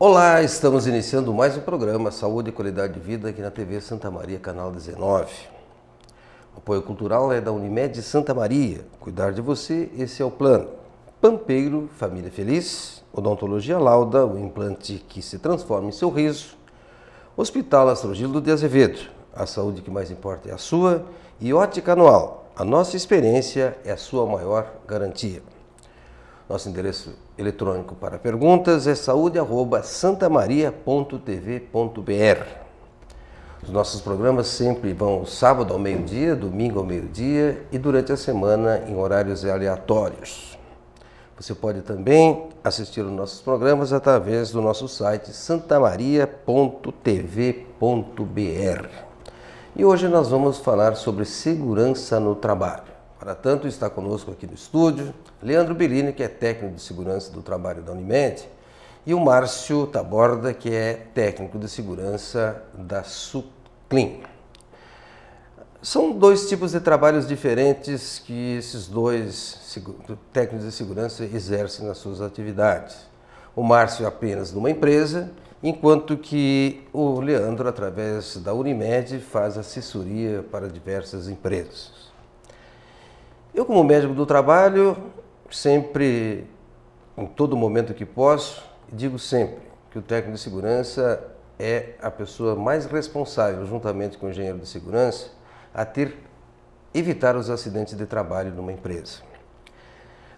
Olá, estamos iniciando mais um programa Saúde e Qualidade de Vida aqui na TV Santa Maria, canal 19. O apoio cultural é da Unimed Santa Maria. Cuidar de você, esse é o plano. Pampeiro, família feliz. Odontologia Lauda, o implante que se transforma em sorriso. Hospital Astrogildo de Azevedo. A saúde que mais importa é a sua. E Ótica Anual. A nossa experiência é a sua maior garantia. Nosso endereço eletrônico para perguntas é saude@santamaria.tv.br. Os nossos programas sempre vão sábado ao meio-dia, domingo ao meio-dia e durante a semana em horários aleatórios. Você pode também assistir os nossos programas através do nosso site santamaria.tv.br. E hoje nós vamos falar sobre segurança no trabalho. Para tanto, está conosco aqui no estúdio Leandro Bellini, que é técnico de segurança do trabalho da Unimed, e o Márcio Taborda, que é técnico de segurança da Suclin. São dois tipos de trabalhos diferentes que esses dois técnicos de segurança exercem nas suas atividades. O Márcio apenas numa empresa, enquanto que o Leandro, através da Unimed, faz assessoria para diversas empresas. Eu, como médico do trabalho, sempre, em todo momento que posso, digo sempre que o técnico de segurança é a pessoa mais responsável, juntamente com o engenheiro de segurança, a evitar os acidentes de trabalho numa empresa.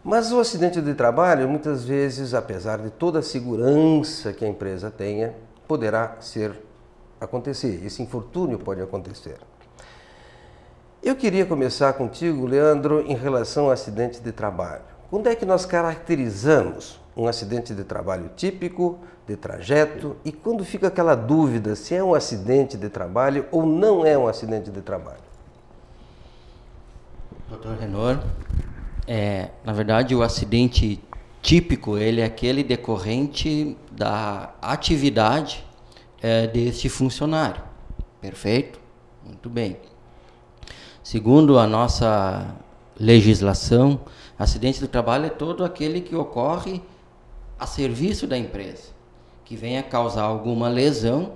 Mas o acidente de trabalho, muitas vezes, apesar de toda a segurança que a empresa tenha, poderá acontecer. Esse infortúnio pode acontecer. Eu queria começar contigo, Leandro, em relação ao acidente de trabalho. Quando é que nós caracterizamos um acidente de trabalho típico, de trajeto, e quando fica aquela dúvida se é um acidente de trabalho ou não é um acidente de trabalho? Dr. Renor, na verdade o acidente típico ele é aquele decorrente da atividade deste funcionário. Perfeito? Muito bem. Segundo a nossa legislação, acidente do trabalho é todo aquele que ocorre a serviço da empresa, que venha causar alguma lesão,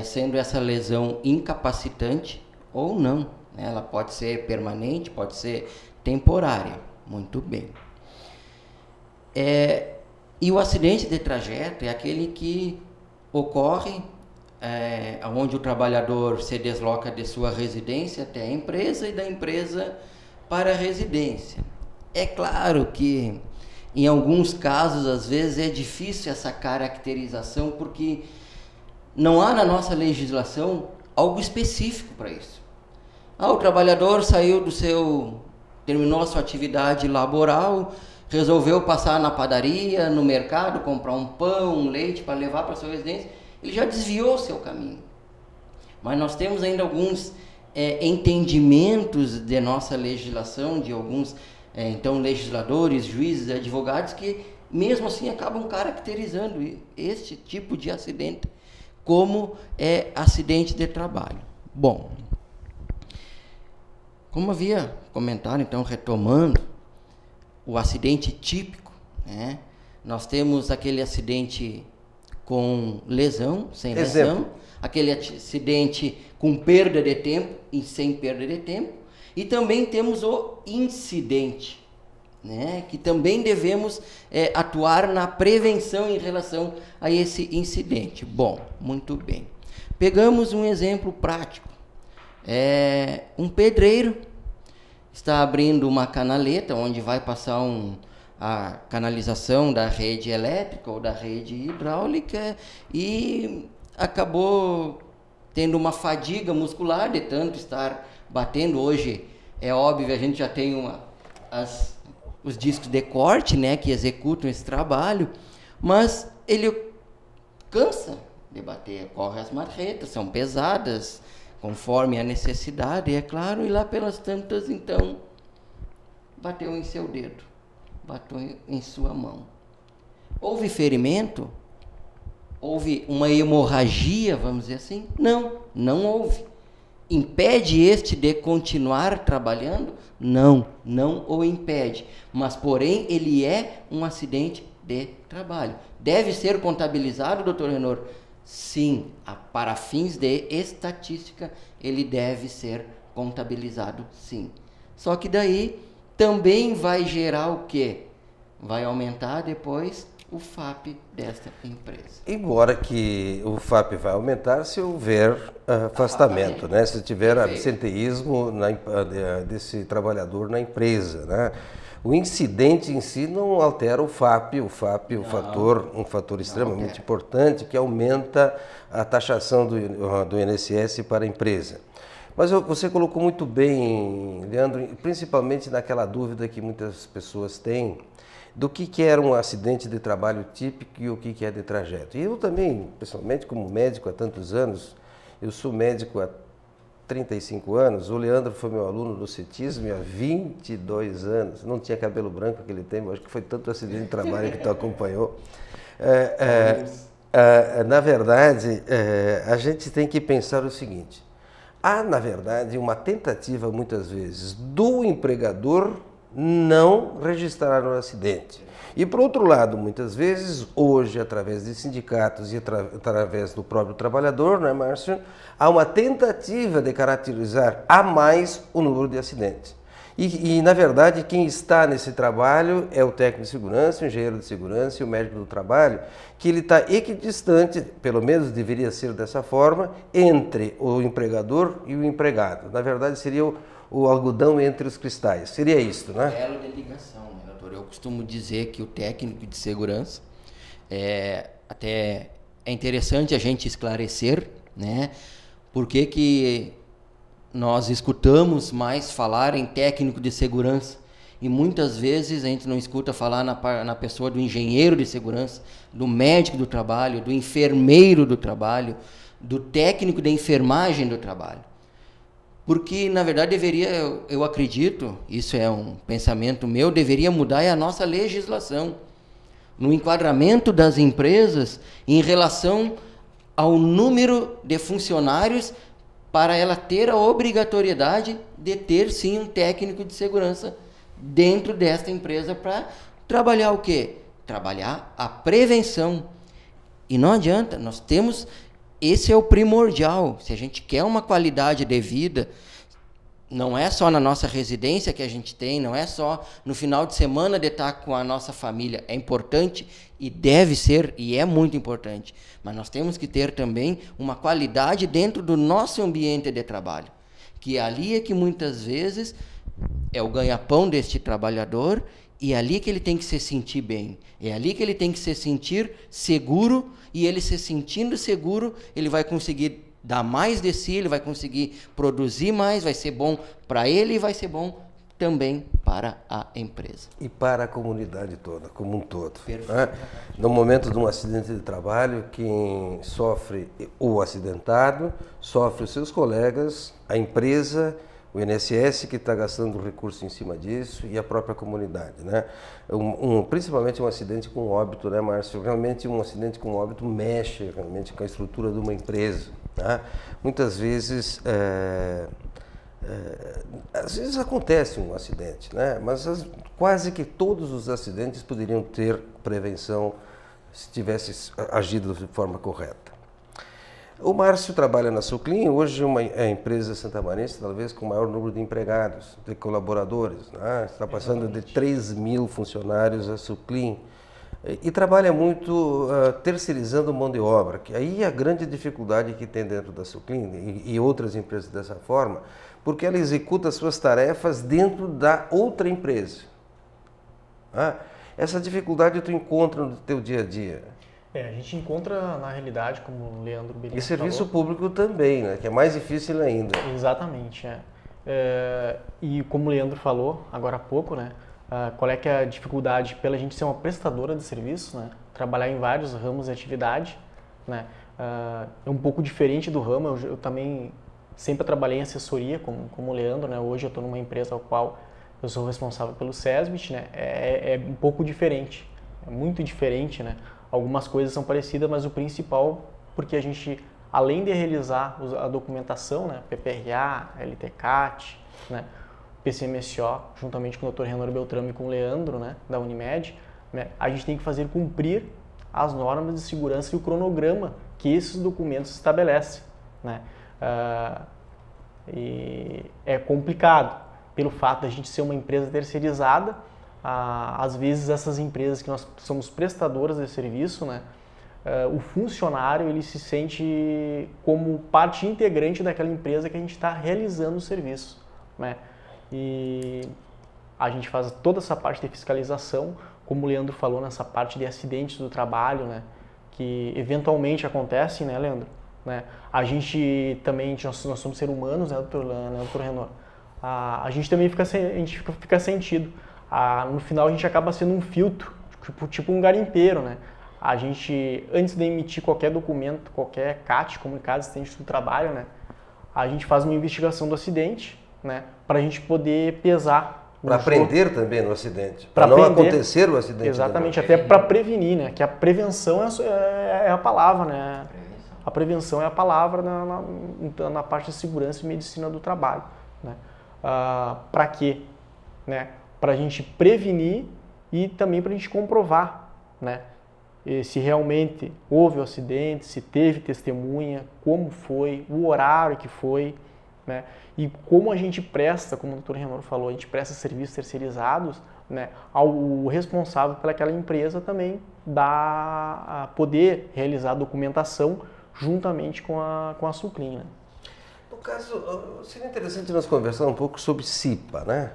sendo essa lesão incapacitante ou não. Ela pode ser permanente, pode ser temporária. Muito bem. E o acidente de trajeto é aquele que ocorre onde o trabalhador se desloca de sua residência até a empresa e da empresa para a residência. É claro que em alguns casos, às vezes, é difícil essa caracterização porque não há na nossa legislação algo específico para isso. O trabalhador terminou a sua atividade laboral, resolveu passar na padaria, no mercado, comprar um pão, um leite para levar para a sua residência, ele já desviou o seu caminho. Mas nós temos ainda alguns entendimentos de nossa legislação, de alguns legisladores, juízes, advogados, que mesmo assim acabam caracterizando este tipo de acidente como acidente de trabalho. Bom, como havia comentado, então, retomando, o acidente típico, nós temos aquele acidente com lesão, sem lesão, aquele acidente com perda de tempo e sem perda de tempo, e também temos o incidente, que também devemos atuar na prevenção em relação a esse incidente. Bom, muito bem. Pegamos um exemplo prático. Um pedreiro está abrindo uma canaleta onde vai passar a canalização da rede elétrica ou da rede hidráulica e acabou tendo uma fadiga muscular de tanto estar batendo. Hoje, é óbvio, a gente já tem os discos de corte, que executam esse trabalho, mas ele cansa de bater, corre as marretas, são pesadas, conforme a necessidade, é claro, e lá pelas tantas, então, bateu em seu dedo, bateu em sua mão. Houve ferimento? Houve uma hemorragia, vamos dizer assim? Não houve. Impede este de continuar trabalhando? Não o impede. Mas, porém, ele é um acidente de trabalho. Deve ser contabilizado, doutor Renor? Sim, para fins de estatística, ele deve ser contabilizado, sim. Só que daí também vai gerar o quê? Vai aumentar depois o FAP desta empresa. Embora que o FAP vai aumentar se houver afastamento, né? Se tiver absenteísmo desse trabalhador na empresa, né? O incidente em si não altera o FAP, um fator extremamente importante que aumenta a taxação do INSS para a empresa. Mas você colocou muito bem, Leandro, principalmente naquela dúvida que muitas pessoas têm do que era um acidente de trabalho típico e o que é de trajeto. E eu também, pessoalmente, como médico há tantos anos, eu sou médico há 35 anos, o Leandro foi meu aluno do CETISM há 22 anos, não tinha cabelo branco aquele tempo, acho que foi tanto acidente de trabalho que tu acompanhou. Na verdade, a gente tem que pensar o seguinte, há, na verdade, uma tentativa, muitas vezes, do empregador não registrar o acidente. E, por outro lado, muitas vezes, hoje, através de sindicatos e através do próprio trabalhador, não é, Márcio? Há uma tentativa de caracterizar a mais o número de acidentes. E, na verdade, quem está nesse trabalho é o técnico de segurança, o engenheiro de segurança e o médico do trabalho, que ele está equidistante, pelo menos deveria ser dessa forma, entre o empregador e o empregado. Na verdade, seria o algodão entre os cristais. Seria isso, né? Elo de ligação, né, doutor? Eu costumo dizer que o técnico de segurança, até é interessante a gente esclarecer, né? Por que nós escutamos mais falar em técnico de segurança e muitas vezes a gente não escuta falar na pessoa do engenheiro de segurança, do médico do trabalho, do enfermeiro do trabalho, do técnico de enfermagem do trabalho. Porque, na verdade, eu acredito, isso é um pensamento meu, deveria mudar a nossa legislação no enquadramento das empresas em relação ao número de funcionários para ela ter a obrigatoriedade de ter, sim, um técnico de segurança dentro desta empresa para trabalhar o quê? Trabalhar a prevenção. E não adianta, nós temos... Esse é o primordial. Se a gente quer uma qualidade de vida, não é só na nossa residência que a gente tem, não é só no final de semana de estar com a nossa família. É importante e deve ser, e é muito importante. Mas nós temos que ter também uma qualidade dentro do nosso ambiente de trabalho. Que ali é que muitas vezes é o ganha-pão deste trabalhador e é ali que ele tem que se sentir bem. É ali que ele tem que se sentir seguro. E ele se sentindo seguro, ele vai conseguir dar mais de si, ele vai conseguir produzir mais, vai ser bom para ele e vai ser bom também para a empresa. E para a comunidade toda, como um todo. Né? No momento de um acidente de trabalho, quem sofre o acidentado, sofre os seus colegas, a empresa, o INSS que está gastando recurso em cima disso e a própria comunidade, né? Principalmente um acidente com óbito, né, Márcio? Realmente um acidente com óbito mexe realmente com a estrutura de uma empresa, né? Muitas vezes, às vezes acontece um acidente, né? Mas quase que todos os acidentes poderiam ter prevenção se tivesse agido de forma correta. O Márcio trabalha na Suclin, hoje é a empresa santamarense talvez com o maior número de empregados, de colaboradores, né? Está passando de 3.000 funcionários a Suclin e trabalha muito terceirizando mão de obra, que aí é a grande dificuldade que tem dentro da Suclin e outras empresas dessa forma, porque ela executa as suas tarefas dentro da outra empresa. Essa dificuldade tu encontra no teu dia a dia. A gente encontra na realidade, como o Leandro Belini falou. E serviço público também, né? Que é mais difícil ainda. Exatamente. E como o Leandro falou agora há pouco, né? Qual é que é a dificuldade pela gente ser uma prestadora de serviço, né? Trabalhar em vários ramos de atividade, né? É um pouco diferente do ramo. Eu também sempre trabalhei em assessoria, como o Leandro, né? Hoje eu estou numa empresa ao qual eu sou responsável pelo SESBIT, né? É um pouco diferente, é muito diferente, né? Algumas coisas são parecidas, mas o principal, porque a gente, além de realizar a documentação, né, PPRA, LTCAT, né, PCMSO, juntamente com o Dr. Renor Beltrame e com o Leandro, né, da Unimed, né, a gente tem que fazer cumprir as normas de segurança e o cronograma que esses documentos estabelecem, né? E é complicado pelo fato de a gente ser uma empresa terceirizada. Às vezes essas empresas que nós somos prestadoras de serviço, né, o funcionário ele se sente como parte integrante daquela empresa que a gente está realizando o serviço, né? E a gente faz toda essa parte de fiscalização, como o Leandro falou, nessa parte de acidentes do trabalho, né, que eventualmente acontecem, né, Leandro? Né? A gente também, nós somos seres humanos, né, doutor Renor? A gente também fica sentido. No final a gente acaba sendo um filtro, tipo um garimpeiro, né? A gente, antes de emitir qualquer documento, qualquer CAT, comunicado de acidente do trabalho, né, a gente faz uma investigação do acidente, né, para a gente poder pesar. Para aprender também no acidente, para não acontecer o acidente. Exatamente, até para prevenir, né, que a prevenção é a palavra, né? A prevenção é a palavra na parte de segurança e medicina do trabalho, né? Para quê? Né? Para a gente prevenir e também para a gente comprovar, né, se realmente houve o acidente, se teve testemunha, como foi, o horário que foi, né, e como a gente presta, como o Dr. Renor falou, a gente presta serviços terceirizados, né, ao responsável pelaquela empresa também poder realizar a documentação juntamente com a Sulclean, né? No caso, seria interessante nós conversar um pouco sobre CIPA, né?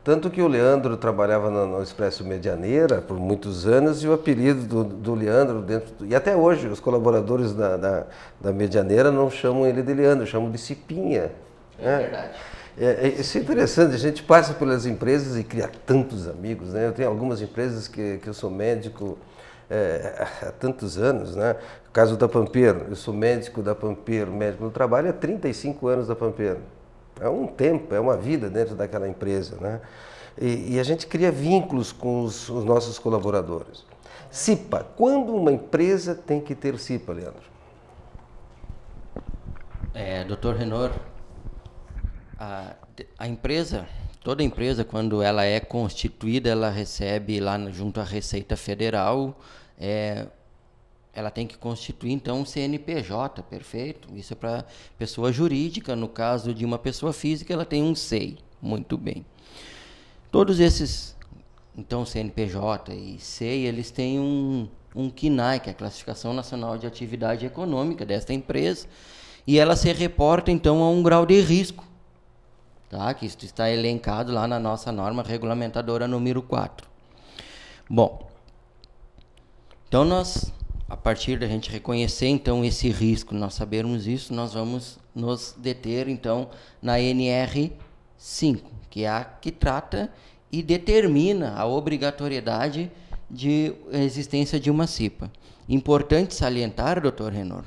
Tanto que o Leandro trabalhava no Expresso Medianeira por muitos anos e o apelido do Leandro, e até hoje os colaboradores da Medianeira não chamam ele de Leandro, chamam de Cipinha. É verdade. Isso é interessante, a gente passa pelas empresas e cria tantos amigos, né? Eu tenho algumas empresas que eu sou médico há tantos anos, né? No caso da Pampeiro, eu sou médico da Pampeiro, médico do trabalho há 35 anos da Pampeiro. É um tempo, é uma vida dentro daquela empresa, né? E a gente cria vínculos com os nossos colaboradores. CIPA, quando uma empresa tem que ter CIPA, Leandro? Dr. Renor, a empresa, toda empresa, quando ela é constituída, ela recebe lá junto à Receita Federal, ela tem que constituir, então, um CNPJ, perfeito. Isso é para pessoa jurídica. No caso de uma pessoa física, ela tem um SEI. Muito bem. Todos esses, então, CNPJ e SEI, eles têm um CNAE, que é a Classificação Nacional de Atividade Econômica desta empresa, e ela se reporta, então, a um grau de risco, tá? Que isso está elencado lá na nossa norma regulamentadora número 4. Bom, então a partir da gente reconhecer, então, esse risco, nós sabermos isso, nós vamos nos deter, então, na NR5, que é a que trata e determina a obrigatoriedade de existência de uma CIPA. Importante salientar, doutor Renor,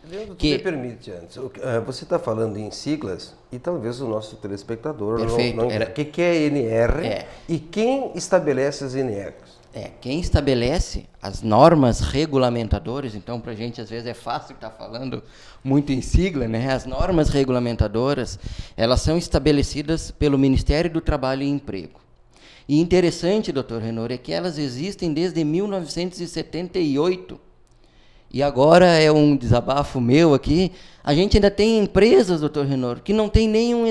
Leandro, me permite antes, você está falando em siglas e talvez o nosso telespectador perfeito, não entenda. O que é NR e quem estabelece as NRs? Quem estabelece as normas regulamentadoras, então para a gente às vezes é fácil estar falando muito em sigla, né? As normas regulamentadoras, elas são estabelecidas pelo Ministério do Trabalho e Emprego. E interessante, doutor Renor, é que elas existem desde 1978. E agora é um desabafo meu aqui, a gente ainda tem empresas, doutor Renor, que não tem nenhum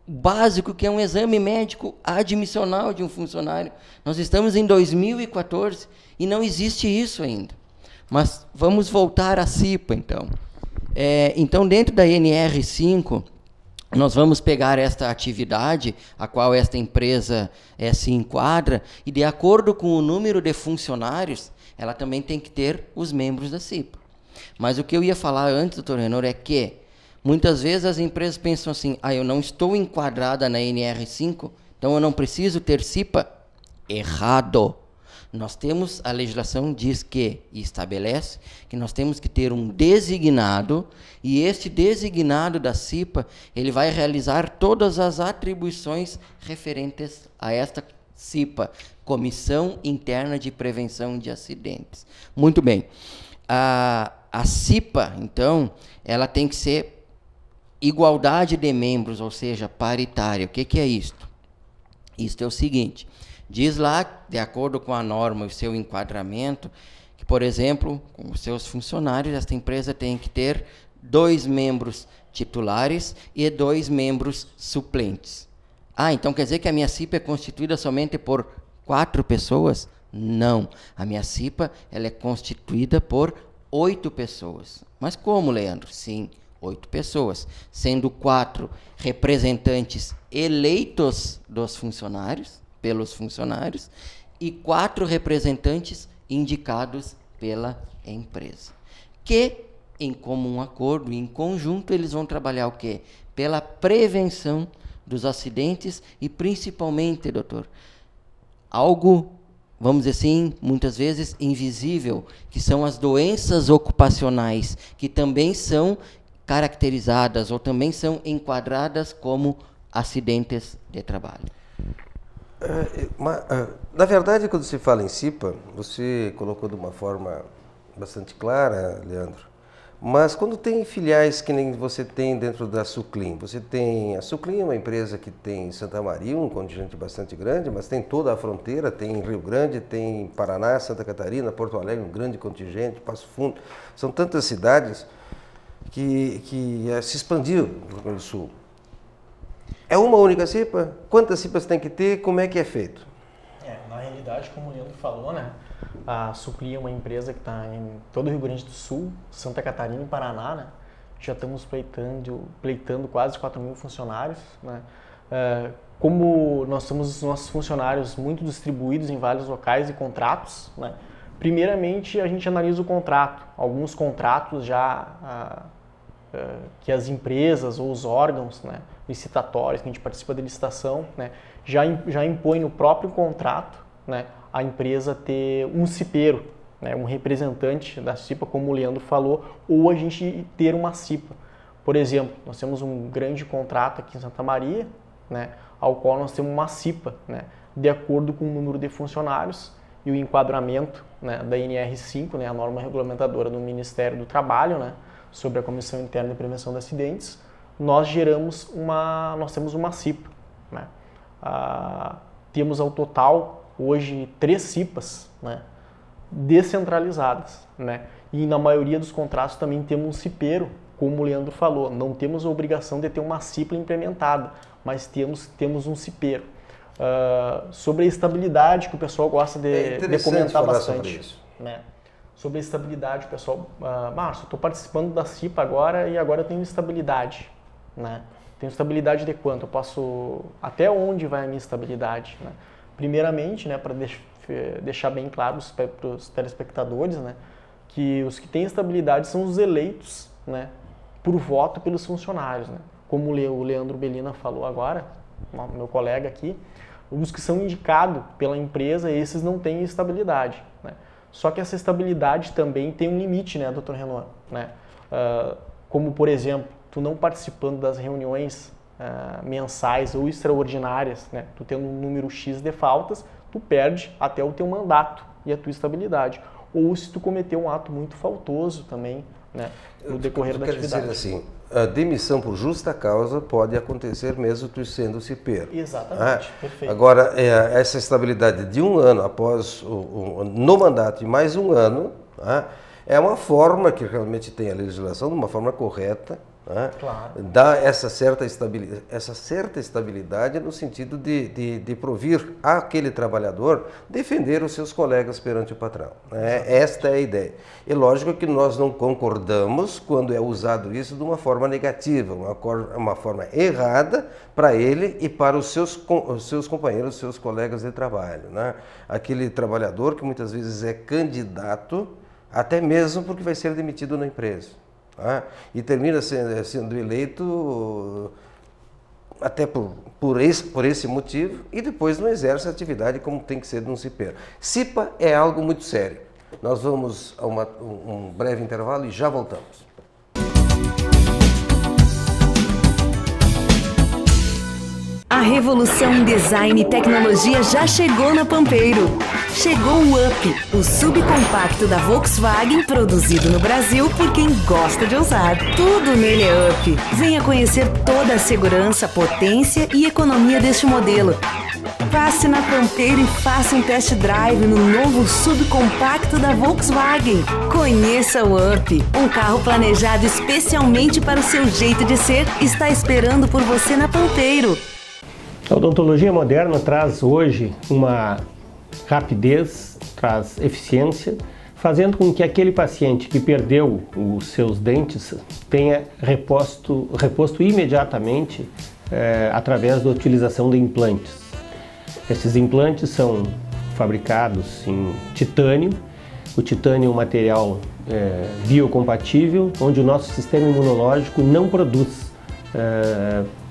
básico, que é um exame médico admissional de um funcionário. Nós estamos em 2014 e não existe isso ainda. Mas vamos voltar à CIPA, então. Então, dentro da NR5, nós vamos pegar esta atividade, a qual esta empresa se enquadra, e de acordo com o número de funcionários, ela também tem que ter os membros da CIPA. Mas o que eu ia falar antes, doutor Renor, é que muitas vezes as empresas pensam assim, eu não estou enquadrada na NR5, então eu não preciso ter CIPA. Errado. Nós temos, a legislação diz que, e estabelece, que nós temos que ter um designado, e este designado da CIPA, ele vai realizar todas as atribuições referentes a esta CIPA, Comissão Interna de Prevenção de Acidentes. Muito bem. A CIPA, então, ela tem que ser igualdade de membros, ou seja, paritária. O que é isto? Isto é o seguinte, Diz lá, de acordo com a norma, o seu enquadramento, que, por exemplo, com os seus funcionários, esta empresa tem que ter 2 membros titulares e 2 membros suplentes. Então quer dizer que a minha CIPA é constituída somente por 4 pessoas? Não. A minha CIPA ela é constituída por 8 pessoas. Mas como, Leandro? Sim, 8 pessoas, sendo 4 representantes eleitos dos funcionários, pelos funcionários, e 4 representantes indicados pela empresa. Que, em comum acordo, em conjunto, eles vão trabalhar o quê? Pela prevenção dos acidentes e, principalmente, doutor, algo, vamos dizer assim, muitas vezes invisível, que são as doenças ocupacionais, que também são caracterizadas ou também são enquadradas como acidentes de trabalho. Na verdade, quando se fala em CIPA, você colocou de uma forma bastante clara, Leandro, mas quando tem filiais que nem você tem dentro da Suclim, a Suclim é uma empresa que tem em Santa Maria um contingente bastante grande, mas tem toda a fronteira, tem em Rio Grande, tem em Paraná, Santa Catarina, Porto Alegre, um grande contingente, Passo Fundo, são tantas cidades que se expandiu no Rio Grande do Sul. É uma única CIPA? Quantas CIPAs tem que ter? Como é que é feito? Na realidade, como o Leandro falou, né? A Suclim é uma empresa que está em todo o Rio Grande do Sul, Santa Catarina e Paraná, né? Já estamos pleitando quase 4.000 funcionários, né? Como nós temos os nossos funcionários muito distribuídos em vários locais e contratos, né? Primeiramente, a gente analisa o contrato. Alguns contratos já que as empresas ou os órgãos, né, licitatórios, que a gente participa da licitação, né, já impõe no próprio contrato, né, a empresa ter um cipeiro, né, um representante da CIPA, como o Leandro falou, ou a gente ter uma CIPA. Por exemplo, nós temos um grande contrato aqui em Santa Maria, né, ao qual nós temos uma CIPA, né, de acordo com o número de funcionários e o enquadramento, né, da NR5, né, a norma regulamentadora do Ministério do Trabalho, né, sobre a Comissão Interna de Prevenção de Acidentes, nós temos uma CIPA, né? Temos ao total hoje 3 CIPAs, né, descentralizadas, né? E na maioria dos contratos também temos um cipeiro, como o Leandro falou, não temos a obrigação de ter uma CIPA implementada, mas temos um cipeiro. Sobre a estabilidade, que o pessoal gosta de comentar bastante. Sobre isso. Né? Sobre a estabilidade, o pessoal, Márcio, estou participando da CIPA agora e agora eu tenho estabilidade, né? Tenho estabilidade de quanto? Até onde vai a minha estabilidade, né? Primeiramente, né, para deixar bem claro para os telespectadores, né, que os que têm estabilidade são os eleitos, né, por voto pelos funcionários, né? Como o Leandro Belina falou agora, meu colega aqui, os que são indicados pela empresa, esses não têm estabilidade, né? Só que essa estabilidade também tem um limite, né, Dr. Renan? Né? Como, por exemplo, tu não participando das reuniões mensais ou extraordinárias, né, tu tendo um número X de faltas, tu perde até o teu mandato e a tua estabilidade. Ou se tu cometer um ato muito faltoso também, né, no decorrer da atividade. Quer dizer assim, a demissão por justa causa pode acontecer mesmo tu sendo cipeiro. Exatamente, perfeito. Agora, essa estabilidade de 1 ano após no mandato e mais 1 ano, é uma forma que realmente tem a legislação, de uma forma correta, claro. Dá essa certa estabilidade no sentido de provir àquele trabalhador defender os seus colegas perante o patrão. Esta é a ideia. E lógico que nós não concordamos quando é usado isso de uma forma negativa, uma forma errada para ele e para os seus companheiros, os seus colegas de trabalho, né? Aquele trabalhador que muitas vezes é candidato, até mesmo porque vai ser demitido na empresa. E termina sendo eleito até por esse motivo e depois não exerce a atividade como tem que ser de um cipeiro. CIPA é algo muito sério. Nós vamos a um breve intervalo e já voltamos. A revolução em design e tecnologia já chegou na Pampeiro. Chegou o Up, o subcompacto da Volkswagen, produzido no Brasil por quem gosta de ousar. Tudo nele é Up. Venha conhecer toda a segurança, potência e economia deste modelo. Passe na Pampeiro e faça um test drive no novo subcompacto da Volkswagen. Conheça o Up, um carro planejado especialmente para o seu jeito de ser, está esperando por você na Pampeiro. A odontologia moderna traz hoje uma rapidez, traz eficiência, fazendo com que aquele paciente que perdeu os seus dentes tenha reposto imediatamente através da utilização de implantes. Esses implantes são fabricados em titânio. O titânio é um material biocompatível, onde o nosso sistema imunológico não produz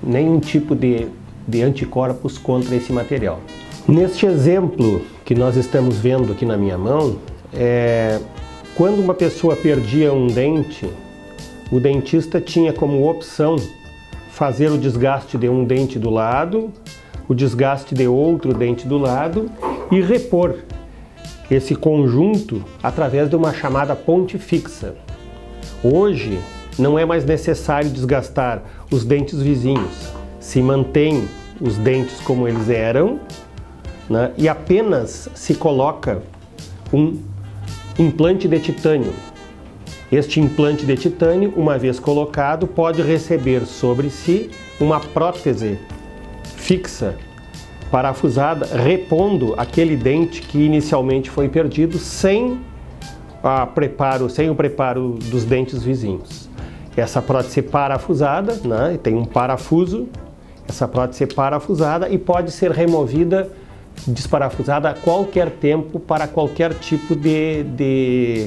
nenhum tipo de anticorpos contra esse material. Neste exemplo que nós estamos vendo aqui na minha mão, quando uma pessoa perdia um dente, o dentista tinha como opção fazer o desgaste de um dente do lado, o desgaste de outro dente do lado e repor esse conjunto através de uma chamada ponte fixa. Hoje não é mais necessário desgastar os dentes vizinhos, se mantém os dentes como eles eram, né, e apenas se coloca um implante de titânio. Este implante de titânio, uma vez colocado, pode receber sobre si uma prótese fixa, parafusada, repondo aquele dente que inicialmente foi perdido sem o preparo dos dentes vizinhos. Essa prótese parafusada, né, tem um parafuso, essa prótese parafusada e pode ser removida, desparafusada a qualquer tempo para qualquer tipo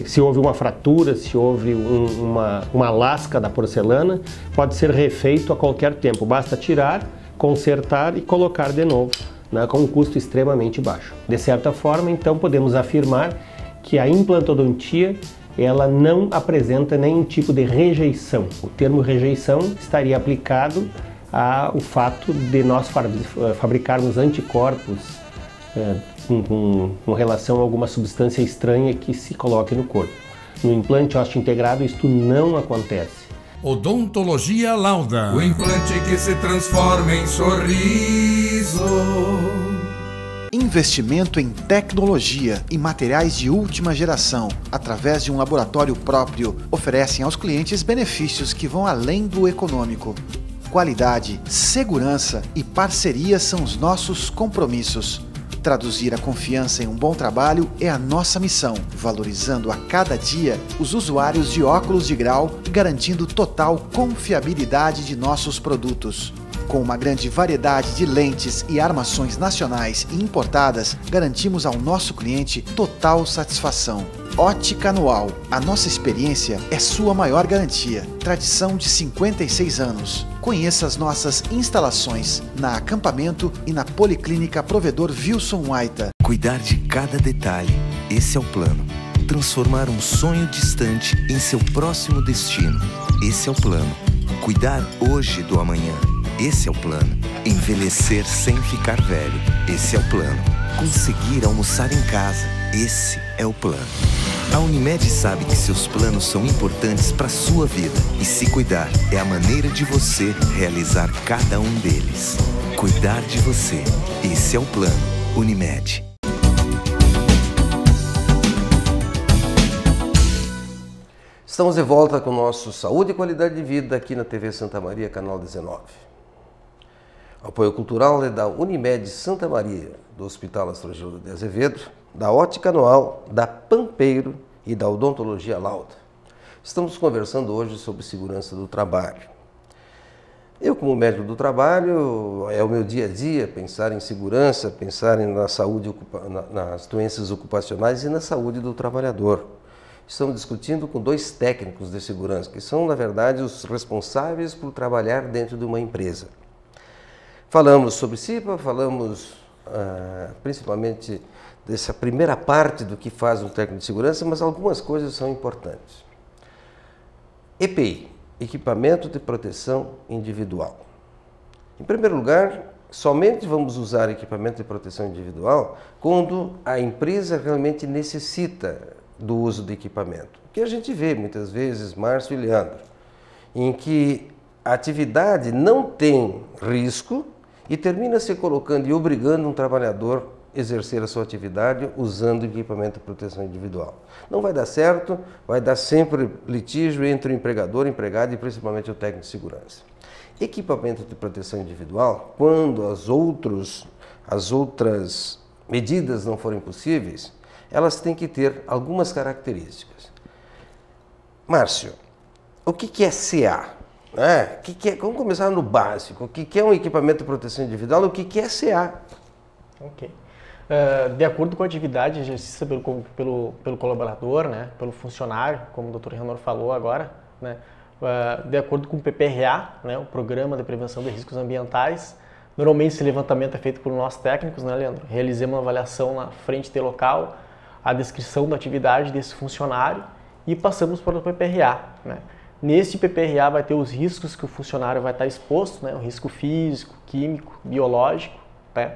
se houve uma fratura, se houve uma lasca da porcelana, pode ser refeito a qualquer tempo, basta tirar, consertar e colocar de novo, né, com um custo extremamente baixo. De certa forma, então, podemos afirmar que a implantodontia ela não apresenta nenhum tipo de rejeição. O termo rejeição estaria aplicado ao fato de nós fabricarmos anticorpos com relação a alguma substância estranha que se coloque no corpo. No implante ósseo integrado isto não acontece. Odontologia Lauda, o implante que se transforma em sorriso. Investimento em tecnologia e materiais de última geração, através de um laboratório próprio, oferecem aos clientes benefícios que vão além do econômico. Qualidade, segurança e parceria são os nossos compromissos. Traduzir a confiança em um bom trabalho é a nossa missão, valorizando a cada dia os usuários de óculos de grau e garantindo total confiabilidade de nossos produtos. Com uma grande variedade de lentes e armações nacionais e importadas, garantimos ao nosso cliente total satisfação. Ótica Anual. A nossa experiência é sua maior garantia. Tradição de 56 anos. Conheça as nossas instalações na Acampamento e na Policlínica Provedor Wilson Waita. Cuidar de cada detalhe. Esse é o plano. Transformar um sonho distante em seu próximo destino. Esse é o plano. Cuidar hoje do amanhã. Esse é o plano. Envelhecer sem ficar velho. Esse é o plano. Conseguir almoçar em casa. Esse é o plano. A Unimed sabe que seus planos são importantes para a sua vida. E se cuidar é a maneira de você realizar cada um deles. Cuidar de você. Esse é o plano. Unimed. Estamos de volta com o nosso Saúde e Qualidade de Vida aqui na TV Santa Maria, canal 19. O apoio cultural é da Unimed Santa Maria, do Hospital Astrogildo de Azevedo, da Ótica Anual, da Pampeiro e da Odontologia Lauda. Estamos conversando hoje sobre segurança do trabalho. Eu, como médico do trabalho, é o meu dia a dia pensar em segurança, pensar na saúde, nas doenças ocupacionais e na saúde do trabalhador. Estamos discutindo com dois técnicos de segurança, que são, na verdade, os responsáveis por trabalhar dentro de uma empresa. Falamos sobre CIPA, falamos principalmente dessa primeira parte do que faz um técnico de segurança, mas algumas coisas são importantes. EPI, Equipamento de Proteção Individual. Em primeiro lugar, somente vamos usar equipamento de proteção individual quando a empresa realmente necessita do uso de equipamento. O que a gente vê muitas vezes, Márcio e Leandro, em que a atividade não tem risco E termina se colocando e obrigando um trabalhador a exercer a sua atividade usando equipamento de proteção individual. Não vai dar certo, vai dar sempre litígio entre o empregador, o empregado e principalmente o técnico de segurança. Equipamento de proteção individual, quando as outras medidas não forem possíveis, elas têm que ter algumas características. Márcio, o que é CA? Vamos começar no básico. O que é um equipamento de proteção individual e o que é CA? Ok. De acordo com a atividade exercida pelo colaborador, né, pelo funcionário, como o Dr. Renor falou agora, né, de acordo com o PPRA, né, o Programa de Prevenção de Riscos Ambientais, normalmente esse levantamento é feito por nós técnicos, né, Leandro? Realizamos uma avaliação na frente de local, a descrição da atividade desse funcionário e passamos para o PPRA, né? Nesse PPRA vai ter os riscos que o funcionário vai estar exposto, né? O risco físico, químico, biológico, né?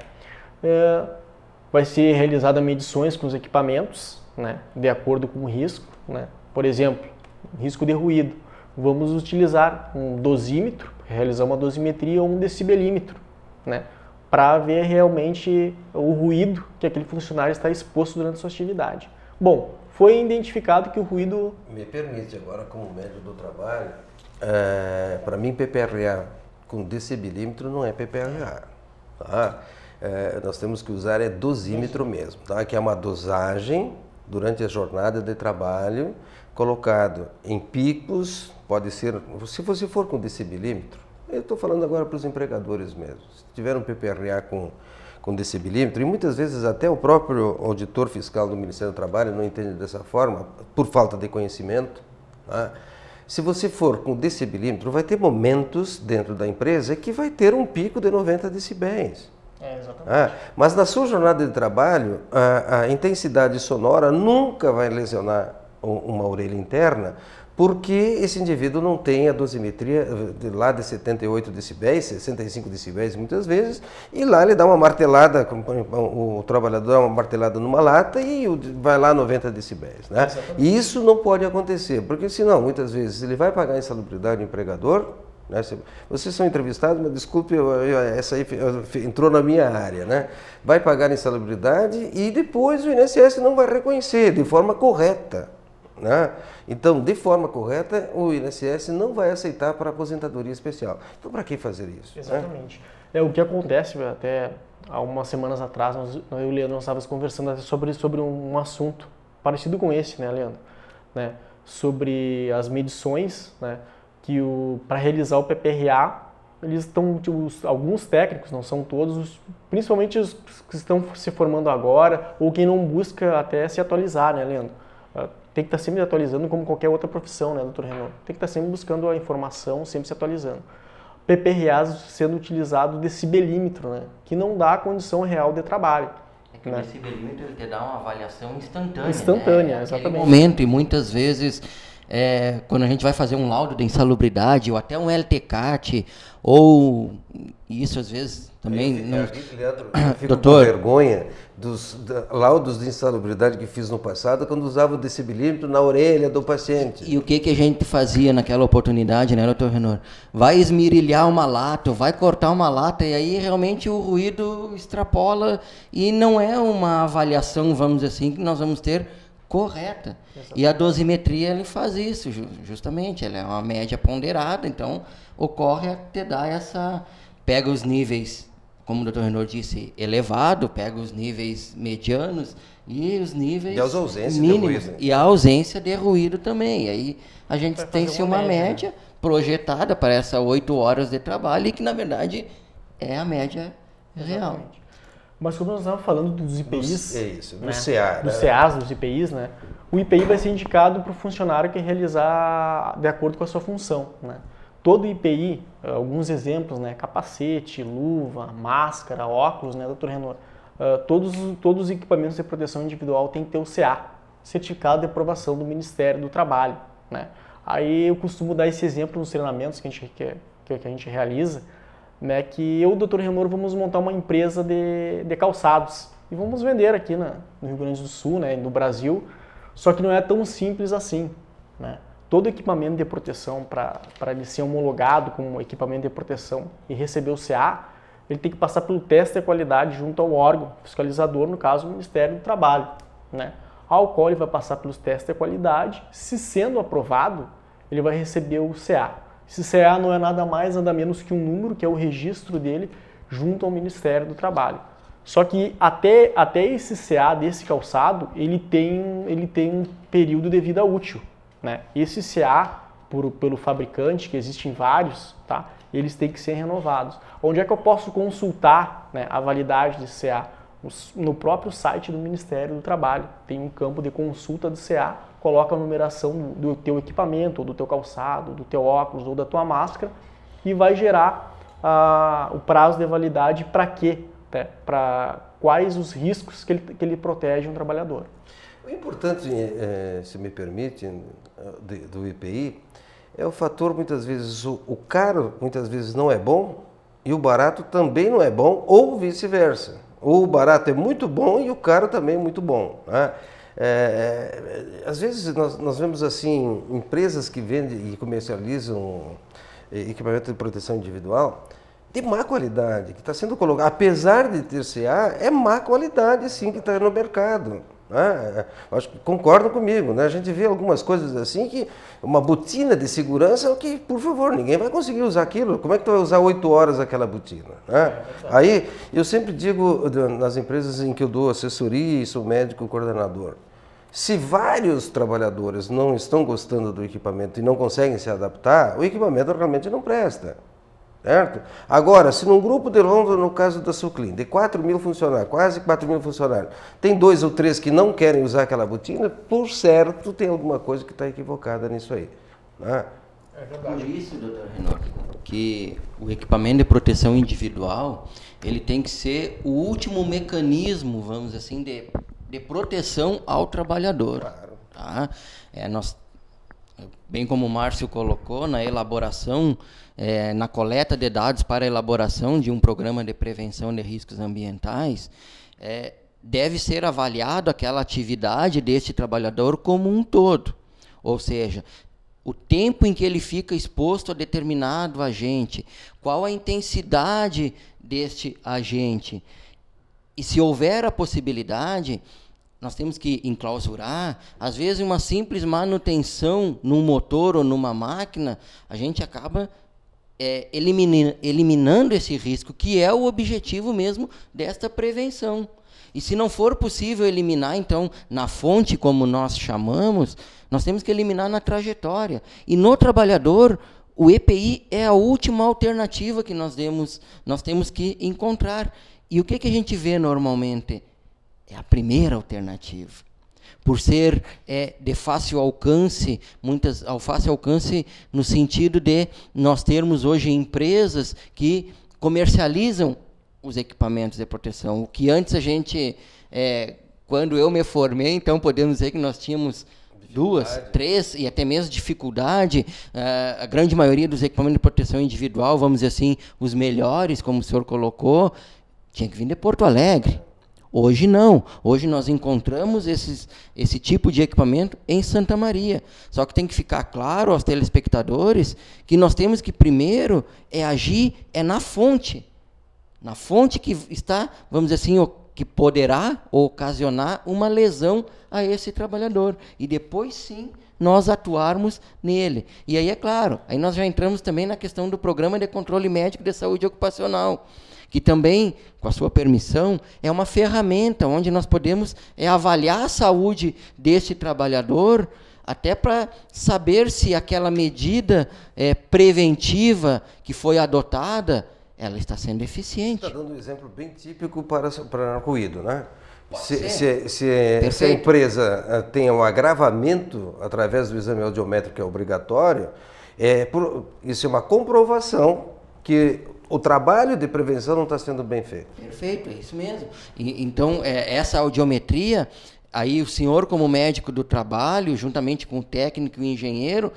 Vai ser realizada medições com os equipamentos, né? De acordo com o risco, né? Por exemplo, risco de ruído. Vamos utilizar um dosímetro, realizar uma dosimetria ou um decibelímetro, né? Para ver realmente o ruído que aquele funcionário está exposto durante a sua atividade. Bom, foi identificado que o ruído... Me permite agora, como médico do trabalho, para mim PPRA com decibelímetro não é PPRA, tá? Nós temos que usar dosímetro mesmo, tá? Que é uma dosagem durante a jornada de trabalho, colocado em picos, pode ser, se você for com decibelímetro, eu estou falando agora para os empregadores mesmo, se tiver um PPRA com decibelímetro, e muitas vezes até o próprio auditor fiscal do Ministério do Trabalho não entende dessa forma, por falta de conhecimento, tá? Se você for com decibelímetro, vai ter momentos dentro da empresa que vai ter um pico de 90 decibéis. Exatamente. Mas na sua jornada de trabalho, a intensidade sonora nunca vai lesionar uma orelha interna, porque esse indivíduo não tem a dosimetria lá de 78 decibéis, 65 decibéis muitas vezes, e lá ele dá uma martelada, o trabalhador dá uma martelada numa lata e vai lá 90 decibéis, né? E isso não pode acontecer, porque senão, muitas vezes, ele vai pagar a insalubridade do empregador, né? Vocês são entrevistados, mas desculpe, essa aí entrou na minha área, né? Vai pagar a insalubridade e depois o INSS não vai reconhecer de forma correta, né? Então, de forma correta, o INSS não vai aceitar para aposentadoria especial. Então, para que fazer isso? Exatamente. Né? O que acontece, até há umas semanas atrás, eu e o Leandro estávamos conversando até sobre um assunto parecido com esse, né, Leandro? Né? Sobre as medições, né? Que para realizar o PPRA, eles estão, alguns técnicos, não são todos, principalmente os que estão se formando agora, ou quem não busca até se atualizar, né, Leandro? Tem que estar sempre atualizando como qualquer outra profissão, né, doutor Renor? Tem que estar sempre buscando a informação, sempre se atualizando. PPRA sendo utilizado decibelímetro, né, que não dá a condição real de trabalho. Que o decibelímetro ele te dá uma avaliação instantânea. Instantânea, né? exatamente. Naquele momento, e muitas vezes, quando a gente vai fazer um laudo de insalubridade, ou até um LTCAT, ou isso às vezes também... Leandro, eu fico com vergonha dos laudos de insalubridade que fiz no passado, quando usava o decibelímetro na orelha do paciente. E o que a gente fazia naquela oportunidade, né, doutor Renor? Vai esmirilhar uma lata, vai cortar uma lata, e aí realmente o ruído extrapola, e não é uma avaliação, vamos dizer assim, que nós vamos ter correta. Exatamente. E a dosimetria ele faz isso, justamente, ela é uma média ponderada, então ocorre a te dar essa... Pega os níveis, como o Dr. Renor disse, elevado, pega os níveis medianos e os níveis mínimos. E a ausência de ruído também. E aí a gente tem uma média projetada para essas 8 horas de trabalho e que, na verdade, é a média real. Exatamente. Mas como nós estávamos falando dos IPIs, dos CA, dos CAs, dos IPIs, né? O IPI vai ser indicado para o funcionário que realizar de acordo com a sua função, né? Todo IPI, alguns exemplos, né? Capacete, luva, máscara, óculos, né, doutor Renor? Todos os equipamentos de proteção individual têm que ter o CA, Certificado de Aprovação do Ministério do Trabalho, né? Aí eu costumo dar esse exemplo nos treinamentos que a gente realiza, né, que eu e o Dr. Renor vamos montar uma empresa de calçados e vamos vender aqui no Rio Grande do Sul, né, no Brasil, só que não é tão simples assim, né? Todo equipamento de proteção, para ele ser homologado como equipamento de proteção e receber o CA, ele tem que passar pelo teste de qualidade junto ao órgão fiscalizador, no caso, o Ministério do Trabalho, né? Ao qual ele vai passar pelos testes de qualidade. Se sendo aprovado, ele vai receber o CA. Esse CA não é nada mais, nada menos que um número, que é o registro dele junto ao Ministério do Trabalho. Só que até esse CA desse calçado, ele tem um período de vida útil, né? Esse CA, pelo fabricante, que existem vários, tá? Eles têm que ser renovados. Onde é que eu posso consultar, né, a validade desse CA? No próprio site do Ministério do Trabalho. Tem um campo de consulta do CA, coloca a numeração do teu equipamento, ou do teu calçado, do teu óculos ou da tua máscara, e vai gerar o prazo de validade para quê? Né? Para quais os riscos que ele protege um trabalhador. O importante, se me permite, do EPI, é o fator, muitas vezes, o caro muitas vezes não é bom e o barato também não é bom, ou vice-versa. Ou o barato é muito bom e o caro também é muito bom, né? Às vezes nós vemos assim empresas que vendem e comercializam equipamento de proteção individual de má qualidade, que está sendo colocado, apesar de ter CA, é má qualidade sim que está no mercado. Acho que concordam comigo, né? A gente vê algumas coisas assim que uma botina de segurança que, por favor, ninguém vai conseguir usar aquilo. Como é que tu vai usar 8 horas aquela botina, né? Aí eu sempre digo nas empresas em que eu dou assessoria e sou médico coordenador, se vários trabalhadores não estão gostando do equipamento e não conseguem se adaptar, o equipamento realmente não presta. Certo? Agora, se num grupo no caso da Suclin, de 4 mil funcionários, quase 4 mil funcionários, tem 2 ou 3 que não querem usar aquela botina, por certo tem alguma coisa que está equivocada nisso aí. Né? É verdade. Por isso, doutor Renato, que o equipamento de proteção individual, ele tem que ser o último mecanismo, vamos dizer assim, de proteção ao trabalhador. Claro. Tá? Bem como o Márcio colocou, na elaboração, na coleta de dados para a elaboração de um programa de prevenção de riscos ambientais, deve ser avaliado aquela atividade deste trabalhador como um todo. Ou seja, o tempo em que ele fica exposto a determinado agente, qual a intensidade deste agente. E se houver a possibilidade, nós temos que enclausurar, às vezes uma simples manutenção num motor ou numa máquina, a gente acaba eliminando esse risco, que é o objetivo mesmo desta prevenção. E se não for possível eliminar, então, na fonte, como nós chamamos, nós temos que eliminar na trajetória. E no trabalhador, o EPI é a última alternativa que nós temos que encontrar. E o que a gente vê normalmente? É a primeira alternativa. Por ser de fácil alcance, fácil alcance no sentido de nós termos hoje empresas que comercializam os equipamentos de proteção. O que antes a gente, quando eu me formei, então podemos dizer que nós tínhamos 2, 3 e até mesmo dificuldade. A grande maioria dos equipamentos de proteção individual, vamos dizer assim, os melhores, como o senhor colocou, tinha que vir de Porto Alegre. Hoje não. Hoje nós encontramos esse tipo de equipamento em Santa Maria. Só que tem que ficar claro aos telespectadores que nós temos que primeiro agir na fonte. Na fonte que está, vamos dizer assim, que poderá ocasionar uma lesão a esse trabalhador. E depois sim nós atuarmos nele. E aí é claro, aí nós já entramos também na questão do Programa de Controle Médico de Saúde Ocupacional, que também, com a sua permissão, é uma ferramenta onde nós podemos avaliar a saúde desse trabalhador, até para saber se aquela medida preventiva que foi adotada, ela está sendo eficiente. Você está dando um exemplo bem típico para ruído, né? Se a empresa tem um agravamento através do exame audiométrico que é obrigatório, isso é uma comprovação que o trabalho de prevenção não está sendo bem feito. Perfeito, é isso mesmo. Então, essa audiometria, aí o senhor como médico do trabalho, juntamente com o técnico e o engenheiro,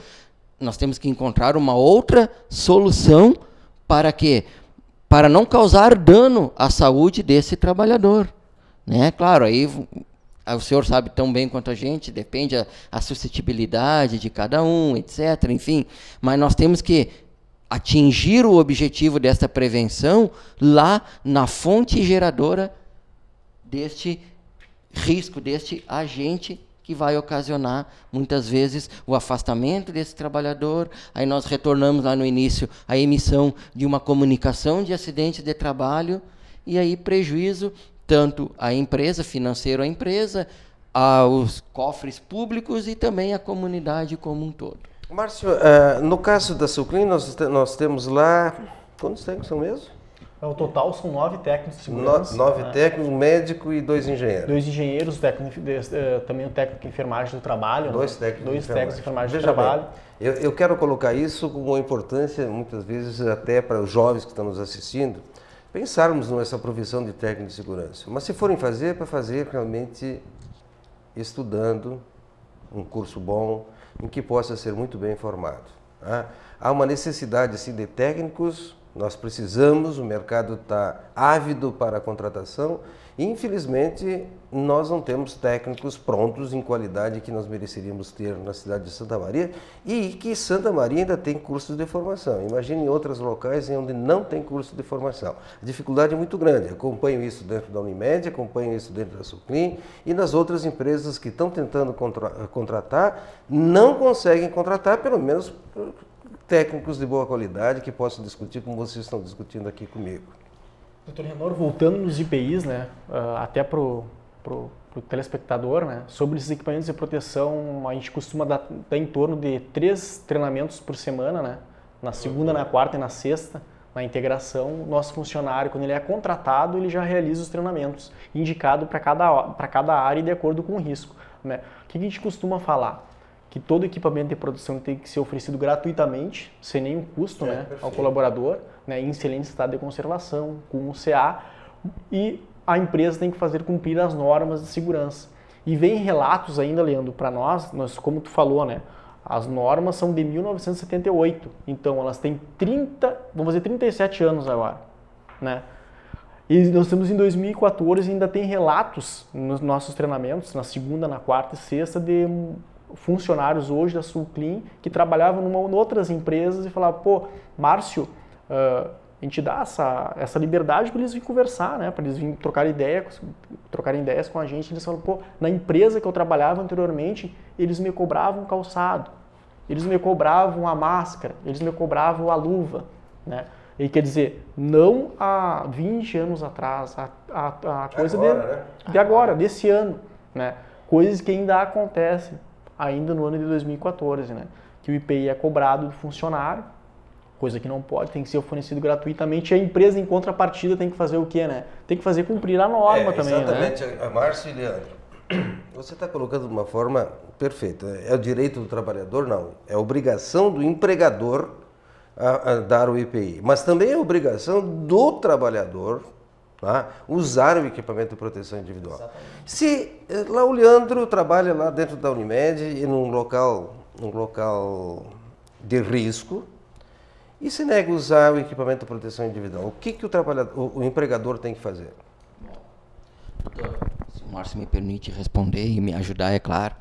nós temos que encontrar uma outra solução para quê? Para não causar dano à saúde desse trabalhador. Né? Claro, aí o senhor sabe tão bem quanto a gente, depende a suscetibilidade de cada um, etc. Enfim, mas nós temos que atingir o objetivo desta prevenção lá na fonte geradora deste risco, deste agente que vai ocasionar, muitas vezes, o afastamento desse trabalhador. Aí nós retornamos lá no início a emissão de uma comunicação de acidente de trabalho, e aí prejuízo tanto à empresa, financeiro à empresa, aos cofres públicos e também à comunidade como um todo. Márcio, no caso da Suclin, nós temos lá... Quantos técnicos são mesmo? O total são 9 técnicos de segurança. 9 técnicos, um médico e 2 engenheiros. 2 engenheiros, também o técnico de enfermagem do trabalho. 2 técnicos, de enfermagem do trabalho. Eu quero colocar isso com uma importância, muitas vezes, até para os jovens que estão nos assistindo, pensarmos nessa profissão de técnico de segurança. Mas se forem fazer, é para fazer realmente estudando um curso bom, em que possa ser muito bem formado. Tá? Há uma necessidade assim, de técnicos, nós precisamos, o mercado está ávido para a contratação e, infelizmente, nós não temos técnicos prontos em qualidade que nós mereceríamos ter na cidade de Santa Maria e que Santa Maria ainda tem cursos de formação. Imagine em outros locais onde não tem curso de formação. A dificuldade é muito grande. Acompanho isso dentro da Unimed, acompanho isso dentro da Suclin e nas outras empresas que estão tentando contratar, não conseguem contratar, pelo menos técnicos de boa qualidade que possam discutir como vocês estão discutindo aqui comigo. Doutor Renor, voltando nos IPIs, né, até para o telespectador, né, sobre esses equipamentos de proteção, a gente costuma dar em torno de 3 treinamentos por semana, né, na segunda, na quarta e na sexta, na integração. O nosso funcionário, quando ele é contratado, ele já realiza os treinamentos, indicado para cada área e de acordo com o risco. Né. O que a gente costuma falar? Que todo equipamento de produção tem que ser oferecido gratuitamente, sem nenhum custo, né, ao colaborador, né, em excelente estado de conservação, com o CA, e a empresa tem que fazer cumprir as normas de segurança. E vem relatos ainda, Leandro, para nós, como tu falou, né, as normas são de 1978, então elas têm 37 anos agora, né? E nós estamos em 2014 e ainda tem relatos nos nossos treinamentos, na segunda, na quarta e sexta, de funcionários hoje da Suclin que trabalhavam em outras empresas e falavam, pô, Márcio, a gente dá essa liberdade para eles virem conversar, né? Para eles virem trocarem ideias com a gente. Eles falam, pô, na empresa que eu trabalhava anteriormente, eles me cobravam calçado, eles me cobravam a máscara, eles me cobravam a luva, né? E quer dizer, não há 20 anos atrás, a coisa agora, de agora, desse ano, né? Coisas que ainda acontecem, ainda no ano de 2014, né? Que o IPI é cobrado do funcionário, coisa que não pode, tem que ser fornecido gratuitamente, e a empresa, em contrapartida, tem que fazer o quê, né? Tem que fazer cumprir a norma também, exatamente, né? Márcio e Leandro, você está colocando de uma forma perfeita. É o direito do trabalhador? Não. É a obrigação do empregador a dar o IPI, mas também é obrigação do trabalhador, tá, usar o equipamento de proteção individual. Exatamente. Se lá o Leandro trabalha lá dentro da Unimed e num local de risco e se nega a usar o equipamento de proteção individual, o que o empregador tem que fazer? Doutor, se o Márcio me permite responder e me ajudar, é claro.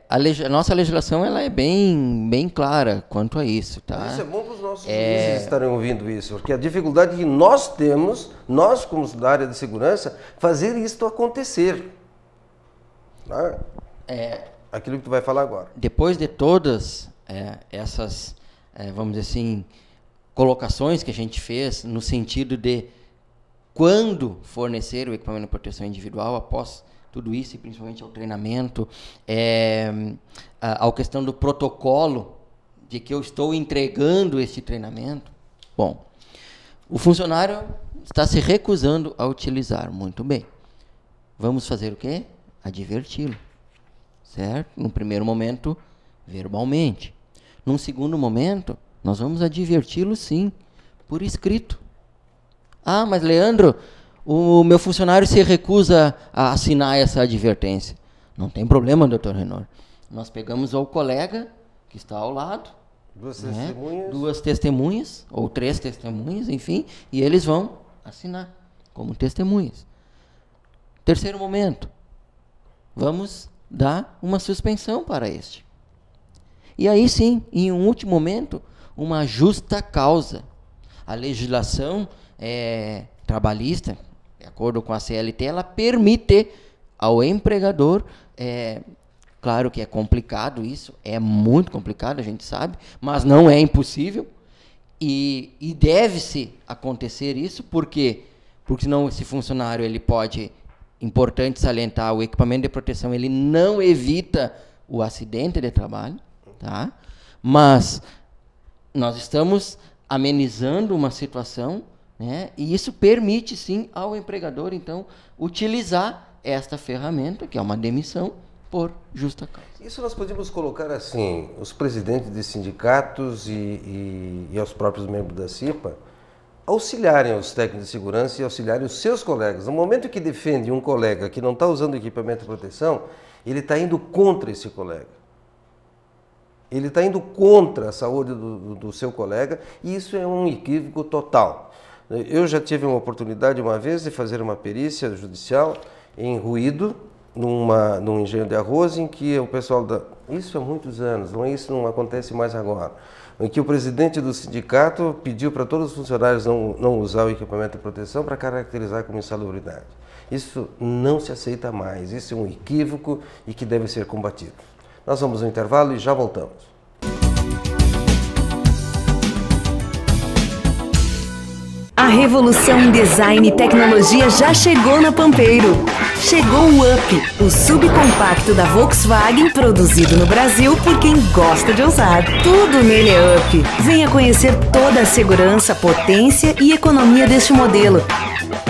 A nossa legislação ela é bem clara quanto a isso, tá? Isso é bom para os nossos juízes estarem ouvindo isso, porque a dificuldade que nós temos, nós como da área de segurança, fazer isto acontecer. Tá? Aquilo que tu vai falar agora. Depois de todas essas, vamos dizer assim, colocações que a gente fez no sentido de quando fornecer o equipamento de proteção individual após tudo isso, e principalmente ao treinamento, a questão do protocolo de que eu estou entregando este treinamento. Bom, o funcionário está se recusando a utilizar. Muito bem. Vamos fazer o quê? Adverti-lo. Certo? Num primeiro momento, verbalmente. Num segundo momento, nós vamos adverti-lo, sim, por escrito. Ah, mas Leandro, o meu funcionário se recusa a assinar essa advertência. Não tem problema, doutor Renor. Nós pegamos o colega que está ao lado, duas testemunhas, ou 3 testemunhas, enfim, e eles vão assinar como testemunhas. Terceiro momento, vamos dar uma suspensão para este. E aí sim, em um último momento, uma justa causa. A legislação trabalhista, de acordo com a CLT, ela permite ao empregador, claro que é complicado isso, é muito complicado, a gente sabe, mas não é impossível, e deve-se acontecer isso, porque senão esse funcionário, ele pode, importante salientar, o equipamento de proteção, ele não evita o acidente de trabalho, tá? Mas nós estamos amenizando uma situação, né? E isso permite, sim, ao empregador, então, utilizar esta ferramenta, que é uma demissão, por justa causa. Isso nós podemos colocar assim, os presidentes de sindicatos e os próprios membros da CIPA auxiliarem os técnicos de segurança e auxiliarem os seus colegas. No momento que defende um colega que não está usando equipamento de proteção, ele está indo contra esse colega. Ele está indo contra a saúde do seu colega, e isso é um equívoco total. Eu já tive uma oportunidade uma vez de fazer uma perícia judicial em ruído, num engenho de arroz, em que o pessoal isso há muitos anos, isso não acontece mais agora, em que o presidente do sindicato pediu para todos os funcionários não usar o equipamento de proteção para caracterizar como insalubridade. Isso não se aceita mais, isso é um equívoco e que deve ser combatido. Nós vamos ao intervalo e já voltamos. A revolução em design e tecnologia já chegou na Pampeiro. Chegou o Up, o subcompacto da Volkswagen, produzido no Brasil por quem gosta de ousar. Tudo nele é Up. Venha conhecer toda a segurança, potência e economia deste modelo.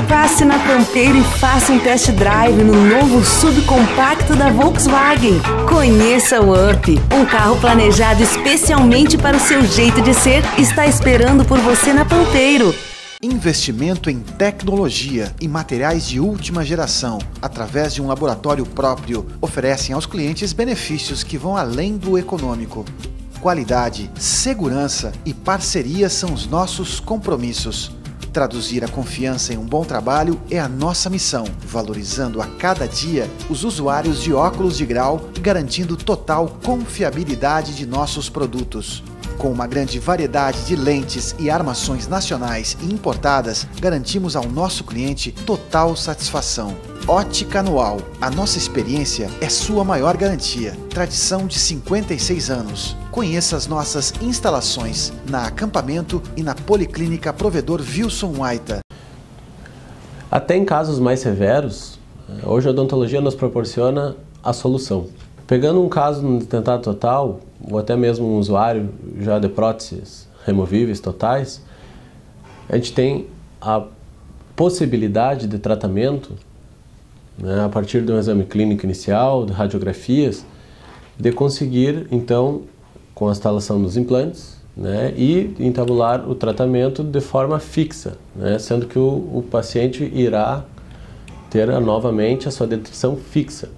Passe na Pampeiro e faça um test drive no novo subcompacto da Volkswagen. Conheça o Up, um carro planejado especialmente para o seu jeito de ser, está esperando por você na Pampeiro. Investimento em tecnologia e materiais de última geração, através de um laboratório próprio, oferecem aos clientes benefícios que vão além do econômico. Qualidade, segurança e parceria são os nossos compromissos. Traduzir a confiança em um bom trabalho é a nossa missão, valorizando a cada dia os usuários de óculos de grau e garantindo total confiabilidade de nossos produtos. Com uma grande variedade de lentes e armações nacionais e importadas, garantimos ao nosso cliente total satisfação. Ótica Anual. A nossa experiência é sua maior garantia. Tradição de 56 anos. Conheça as nossas instalações na Acampamento e na Policlínica Provedor Wilson Waita. Até em casos mais severos, hoje a odontologia nos proporciona a solução. Pegando um caso no atentado total, ou até mesmo um usuário já de próteses removíveis totais, a gente tem a possibilidade de tratamento, né, a partir de um exame clínico inicial, de radiografias, de conseguir, então, com a instalação dos implantes, né, e entabular o tratamento de forma fixa, né, sendo que o paciente irá ter novamente a sua dentição fixa,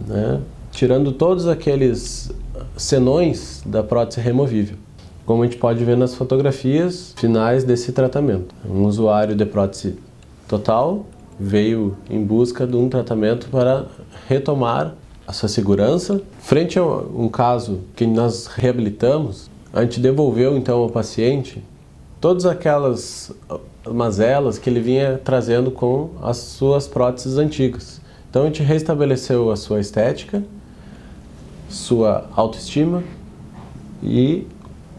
né, tirando todos aqueles senões da prótese removível, como a gente pode ver nas fotografias finais desse tratamento. Um usuário de prótese total veio em busca de um tratamento para retomar a sua segurança. Frente a um caso que nós reabilitamos, a gente devolveu então ao paciente todas aquelas mazelas que ele vinha trazendo com as suas próteses antigas. Então a gente restabeleceu a sua estética, sua autoestima e,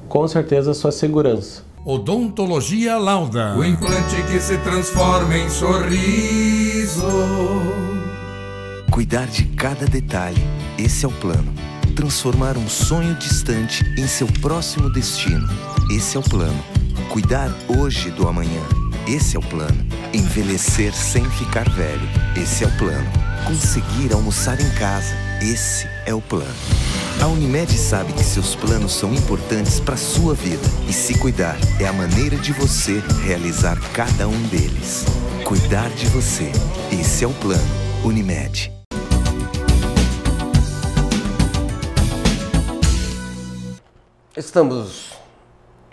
com certeza, sua segurança. Odontologia Lauda. O implante que se transforma em sorriso. Cuidar de cada detalhe, esse é o plano. Transformar um sonho distante em seu próximo destino, esse é o plano. Cuidar hoje do amanhã, esse é o plano. Envelhecer sem ficar velho, esse é o plano. Conseguir almoçar em casa, esse é o plano. A Unimed sabe que seus planos são importantes para a sua vida e se cuidar é a maneira de você realizar cada um deles. Cuidar de você, esse é o plano. Unimed. Estamos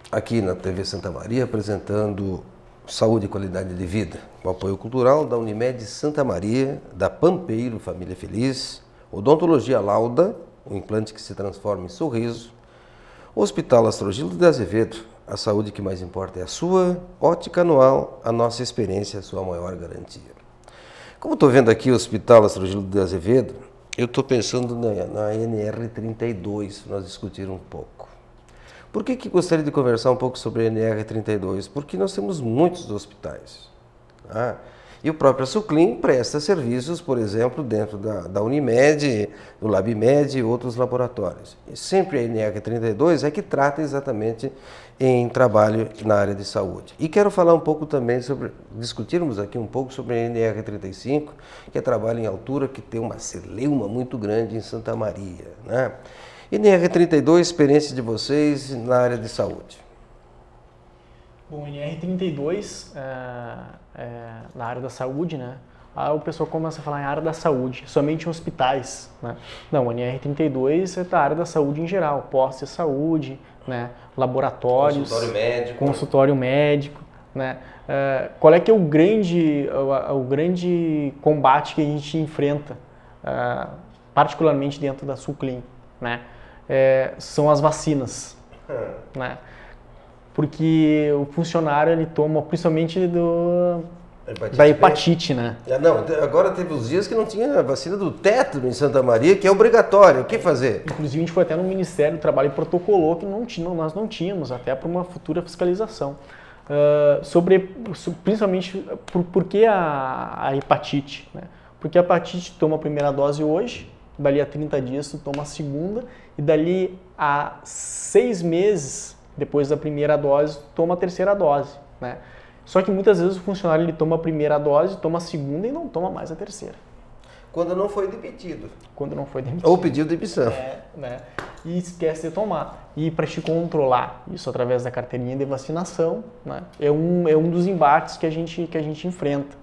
aqui na TV Santa Maria apresentando Saúde e Qualidade de Vida, o apoio cultural da Unimed Santa Maria, da Pampeiro Família Feliz, Odontologia Lauda, o implante que se transforma em sorriso, Hospital Astrogildo de Azevedo, a saúde que mais importa é a sua, ótica anual, a nossa experiência é a sua maior garantia. Como estou vendo aqui o Hospital Astrogildo de Azevedo, eu estou pensando na NR32, nós discutir um pouco. Por que gostaria de conversar um pouco sobre a NR32? Porque nós temos muitos hospitais. E o próprio Suclim presta serviços, por exemplo, dentro da Unimed, do LabMed e outros laboratórios. E sempre a NR32 é que trata exatamente em trabalho na área de saúde. E quero falar um pouco também discutirmos aqui um pouco sobre a NR35, que é trabalho em altura, que tem uma celeuma muito grande em Santa Maria, né? NR32, experiência de vocês na área de saúde. Bom, NR32, na área da saúde, né? Aí o pessoal começa a falar em área da saúde, somente em hospitais, né? Não, a NR32 é da área da saúde em geral, postos de saúde, né? Laboratórios, consultório médico, né? Qual é que é o grande combate que a gente enfrenta, particularmente dentro da Suclim, né? São as vacinas, né? Porque o funcionário ele toma principalmente da hepatite, né? Não, agora teve uns dias que não tinha a vacina do tétano em Santa Maria, que é obrigatório. O que fazer? Inclusive a gente foi até no Ministério do Trabalho e protocolou que nós não tínhamos, até para uma futura fiscalização. Principalmente por que a hepatite, né? Porque a hepatite toma a primeira dose hoje, dali a 30 dias tu toma a segunda, e dali a 6 meses depois da primeira dose, toma a terceira dose, né? Só que muitas vezes o funcionário ele toma a primeira dose, toma a segunda e não toma mais a terceira. Quando não foi demitido. Quando não foi demitido. Ou pediu demissão. Né? E esquece de tomar. E para te controlar isso através da carteirinha de vacinação, né? É um dos embates que a gente enfrenta,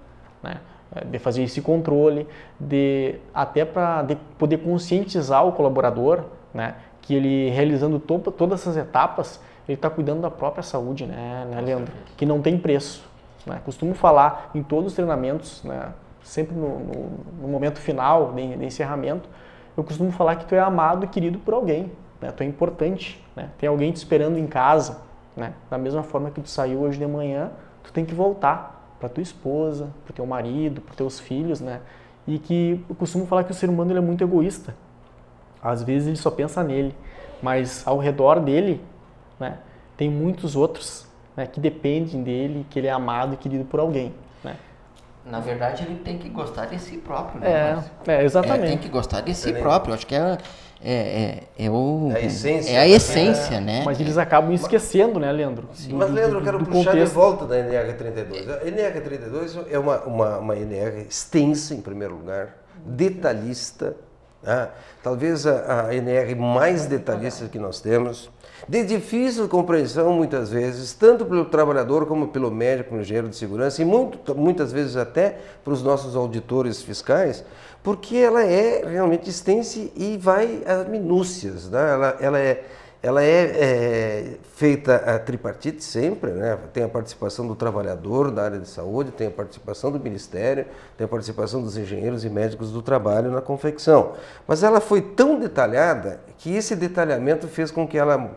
né? De fazer esse controle, até para poder conscientizar o colaborador, né? Que ele realizando todas essas etapas, ele está cuidando da própria saúde, né, Leandro? Que não tem preço, né? Costumo falar em todos os treinamentos, né, sempre no momento final de encerramento, eu costumo falar que tu é amado e querido por alguém, né? Tu é importante, né? Tem alguém te esperando em casa, né? Da mesma forma que tu saiu hoje de manhã, tu tem que voltar para tua esposa, para o teu marido, para teus filhos, né? E que eu costumo falar que o ser humano ele é muito egoísta. Às vezes ele só pensa nele, mas ao redor dele, né, tem muitos outros, né, que dependem dele, que ele é amado e querido por alguém, né? Na verdade, ele tem que gostar de si próprio, né? Exatamente. Tem que gostar de si próprio. Acho que é a essência, né? Mas eles acabam esquecendo, né, Leandro? Mas, Leandro, eu quero puxar de volta da NR32. A NR32 é uma NR extensa, em primeiro lugar, detalhista, talvez a NR mais detalhista que nós temos, de difícil compreensão muitas vezes, tanto pelo trabalhador como pelo médico, pelo engenheiro de segurança e muitas vezes até para os nossos auditores fiscais, porque ela é realmente extensa e vai às minúcias, né? Ela é feita a tripartite sempre, né? Tem a participação do trabalhador da área de saúde, tem a participação do Ministério, tem a participação dos engenheiros e médicos do trabalho na confecção. Mas ela foi tão detalhada que esse detalhamento fez com que ela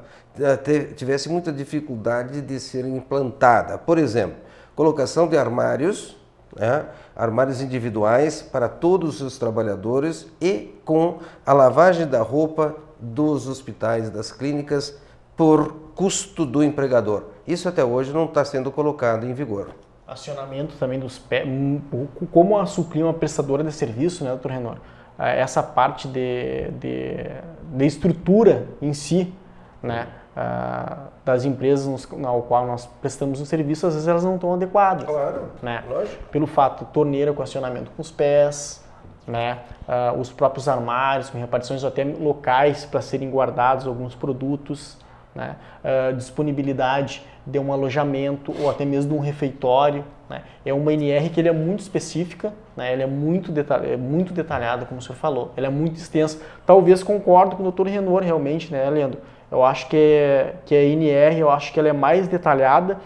tivesse muita dificuldade de ser implantada. Por exemplo, colocação de armários, né? Armários individuais para todos os trabalhadores e com a lavagem da roupa dos hospitais, das clínicas, por custo do empregador. Isso até hoje não está sendo colocado em vigor. Acionamento também dos como a Suclim é uma prestadora de serviço, né, doutor Renor? Essa parte de estrutura em si, né, das empresas ao qual nós prestamos o serviço, às vezes elas não estão adequadas. Claro, né? Lógico. Pelo fato de torneira com acionamento com os pés, né? Os próprios armários com repartições até locais para serem guardados alguns produtos, né? Disponibilidade de um alojamento ou até mesmo de um refeitório, né? É uma NR que ele é muito específica, né? Ela é muito detalhada, como o senhor falou, ela é muito extensa. Talvez concordo com o Dr. Renor realmente, né, Leandro? Eu acho que a NR, eu acho que ela é mais detalhada,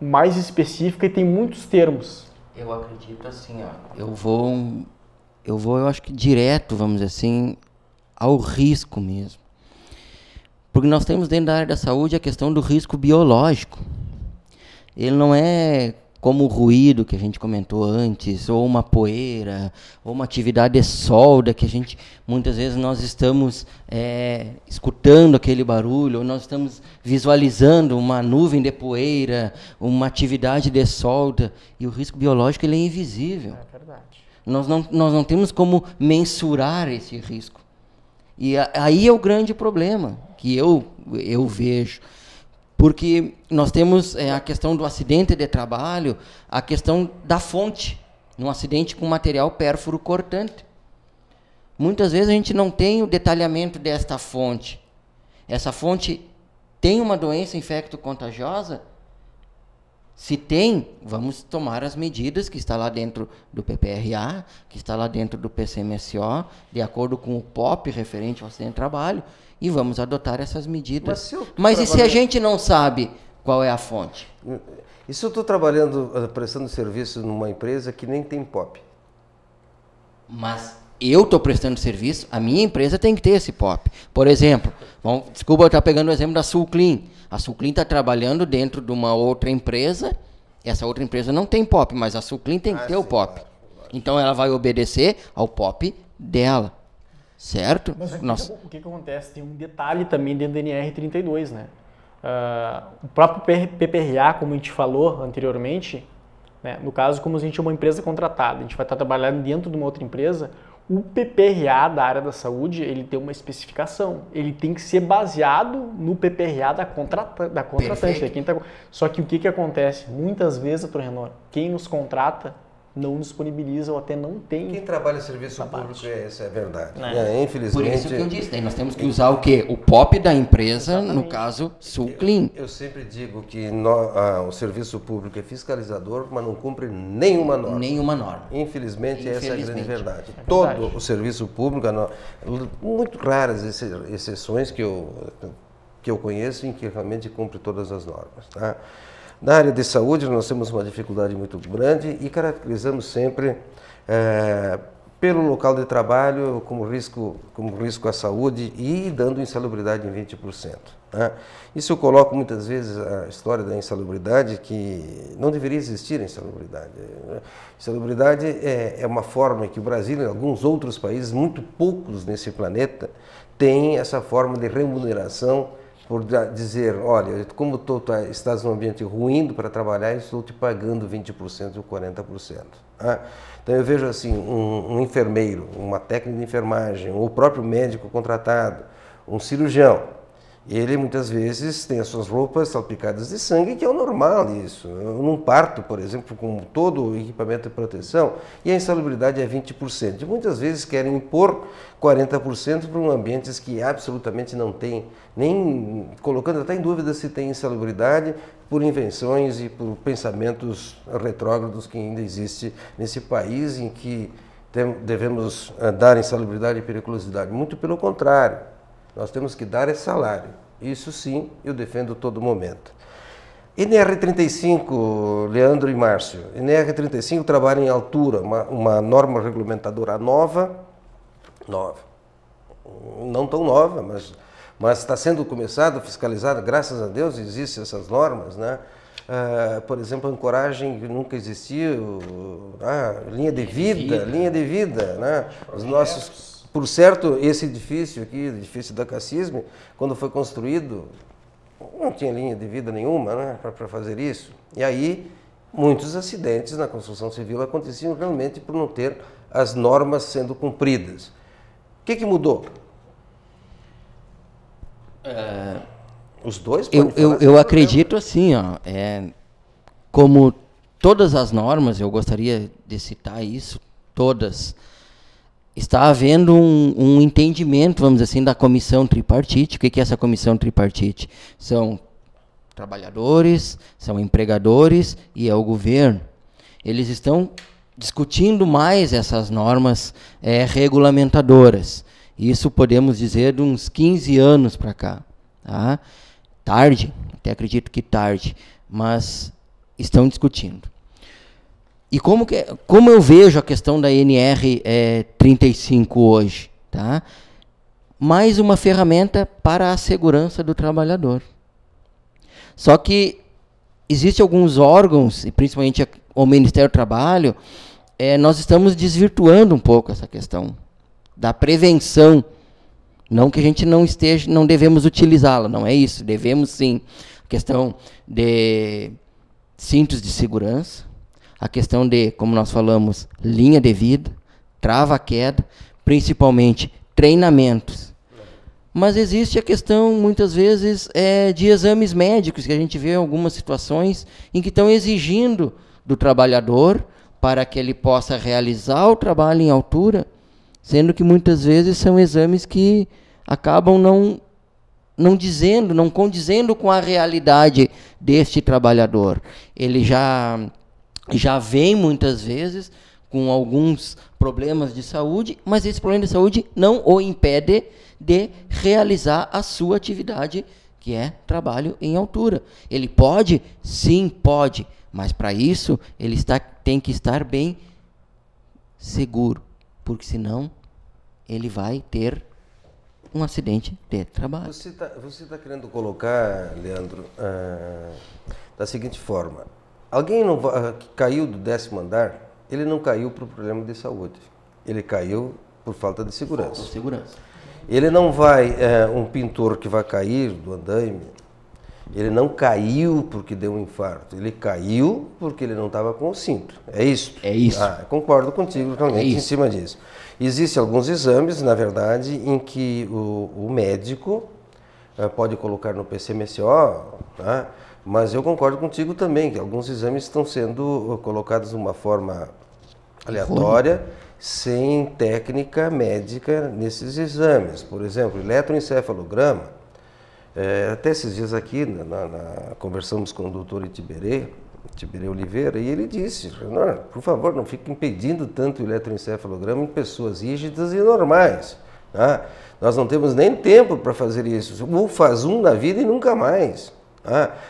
mais específica e tem muitos termos. Eu acredito assim, ó, eu acho que direto, vamos dizer assim, ao risco mesmo. Porque nós temos dentro da área da saúde a questão do risco biológico. Ele não é como o ruído que a gente comentou antes, ou uma poeira, ou uma atividade de solda, que a gente, muitas vezes nós estamos escutando aquele barulho, ou nós estamos visualizando uma nuvem de poeira, uma atividade de solda, e o risco biológico ele é invisível. É verdade. Nós não temos como mensurar esse risco. E aí é o grande problema que eu vejo. Porque nós temos a questão do acidente de trabalho, a questão da fonte, um acidente com material pérfuro cortante. Muitas vezes a gente não tem o detalhamento desta fonte. Essa fonte tem uma doença infecto-contagiosa? Se tem, vamos tomar as medidas que está lá dentro do PPRA, que está lá dentro do PCMSO, de acordo com o POP referente ao acidente de trabalho, e vamos adotar essas medidas. Mas e se a gente não sabe qual é a fonte? E se eu estou prestando serviço numa empresa que nem tem POP? Mas eu estou prestando serviço, a minha empresa tem que ter esse POP. Por exemplo, desculpa eu estar pegando o exemplo da Sulclean. A Sulclean está trabalhando dentro de uma outra empresa, essa outra empresa não tem POP, mas a Sulclean tem que ter o POP. Claro. Então ela vai obedecer ao POP dela. Certo? Mas o que acontece? Tem um detalhe também dentro do NR32, né? O próprio PPRA, como a gente falou anteriormente, né? No caso, como a gente é uma empresa contratada, a gente vai estar trabalhando dentro de uma outra empresa, o PPRA da área da saúde, ele tem uma especificação. Ele tem que ser baseado no PPRA da contratante. Né? Só que o que acontece? Muitas vezes, doutor Renan, quem nos contrata não disponibiliza ou até não tem. Quem trabalha em serviço público, isso é verdade. Infelizmente. Por isso que eu disse, daí nós temos que usar o quê? O POP da empresa, exatamente. No caso, Sulclean. Eu sempre digo que o serviço público é fiscalizador, mas não cumpre nenhuma norma. Nenhuma norma. Infelizmente, essa é a grande verdade. Todo o serviço público, muito raras exceções que eu conheço em que realmente cumpre todas as normas. Tá? Na área de saúde, nós temos uma dificuldade muito grande e caracterizamos sempre pelo local de trabalho como risco à saúde e dando insalubridade em 20%. Tá? Isso eu coloco muitas vezes a história da insalubridade, que não deveria existir insalubridade. Insalubridade é uma forma que o Brasil e alguns outros países, muito poucos nesse planeta, têm essa forma de remuneração por dizer, olha, como tu estás num ambiente ruim para trabalhar, eu estou te pagando 20% ou 40%. Tá? Então eu vejo assim, um enfermeiro, uma técnica de enfermagem, ou o próprio médico contratado, um cirurgião, ele muitas vezes tem as suas roupas salpicadas de sangue, que é o normal isso. Num parto, por exemplo, com todo o equipamento de proteção, e a insalubridade é 20%. E muitas vezes querem impor 40% para ambientes que absolutamente não tem, nem colocando até em dúvida se tem insalubridade, por invenções e por pensamentos retrógrados que ainda existe nesse país, em que devemos dar insalubridade e periculosidade. Muito pelo contrário. Nós temos que dar salário. Isso sim, eu defendo todo momento. NR35, Leandro e Márcio. NR35 trabalha em altura, uma norma regulamentadora nova, não tão nova, mas está sendo começada, fiscalizada, graças a Deus existem essas normas, né? Por exemplo, ancoragem que nunca existiu, linha de vida, né? Os nossos... Por certo, esse edifício aqui, o edifício da Cassisme, quando foi construído, não tinha linha de vida nenhuma, né, para fazer isso. E aí, muitos acidentes na construção civil aconteciam realmente por não ter as normas sendo cumpridas. O que mudou? Os dois? Eu acredito assim, como todas as normas, eu gostaria de citar isso, todas. Está havendo um entendimento, vamos dizer assim, da comissão tripartite. O que é essa comissão tripartite? São trabalhadores, são empregadores e é o governo. Eles estão discutindo mais essas normas regulamentadoras. Isso podemos dizer de uns 15 anos para cá. Tá? Tarde, até acredito que tarde, mas estão discutindo. E como eu vejo a questão da NR35 hoje? Tá? mais uma ferramenta para a segurança do trabalhador. Só que existem alguns órgãos, e principalmente o Ministério do Trabalho, nós estamos desvirtuando um pouco essa questão da prevenção. Não que a gente não devemos utilizá-la, não é isso. Devemos sim. A questão de cintos de segurança, a questão de, como nós falamos, linha de vida, trava-queda, principalmente treinamentos. Mas existe a questão, muitas vezes, de exames médicos, que a gente vê em algumas situações em que estão exigindo do trabalhador para que ele possa realizar o trabalho em altura, sendo que muitas vezes são exames que acabam não condizendo com a realidade deste trabalhador. Ele já vem muitas vezes com alguns problemas de saúde, mas esse problema de saúde não o impede de realizar a sua atividade, que é trabalho em altura. Ele pode? Sim, pode, mas para isso ele tem que estar bem seguro, porque senão ele vai ter um acidente de trabalho. Você tá querendo colocar, Leandro, da seguinte forma: alguém que caiu do 10º andar, ele não caiu por problema de saúde, ele caiu por falta de segurança. Ele não vai, um pintor que vai cair do andaime, ele não caiu porque deu um infarto, ele caiu porque ele não estava com o cinto. É isso? É isso. Concordo contigo realmente em cima disso. Existem alguns exames, na verdade, em que o médico pode colocar no PCMSO, tá? Mas eu concordo contigo também, que alguns exames estão sendo colocados de uma forma aleatória, sem técnica médica nesses exames. Por exemplo, eletroencefalograma. Até esses dias aqui, conversamos com o doutor Itiberê Oliveira, e ele disse: por favor, não fique impedindo tanto o eletroencefalograma em pessoas rígidas e normais. Tá? Nós não temos nem tempo para fazer isso. Ou faz um na vida e nunca mais.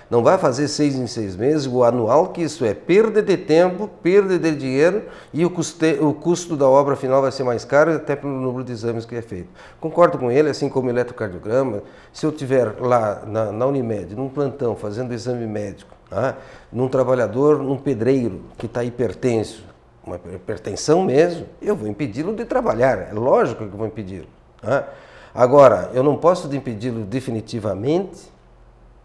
Não vai fazer 6 em 6 meses, o anual, que isso é perda de tempo, perda de dinheiro, e o custo da obra final vai ser mais caro, até pelo número de exames que é feito. Concordo com ele, assim como o eletrocardiograma. Se eu estiver lá na Unimed, num plantão, fazendo exame médico, num trabalhador, num pedreiro que está hipertenso, uma hipertensão mesmo, eu vou impedi-lo de trabalhar, é lógico que eu vou impedi-lo. Agora, eu não posso impedi-lo definitivamente.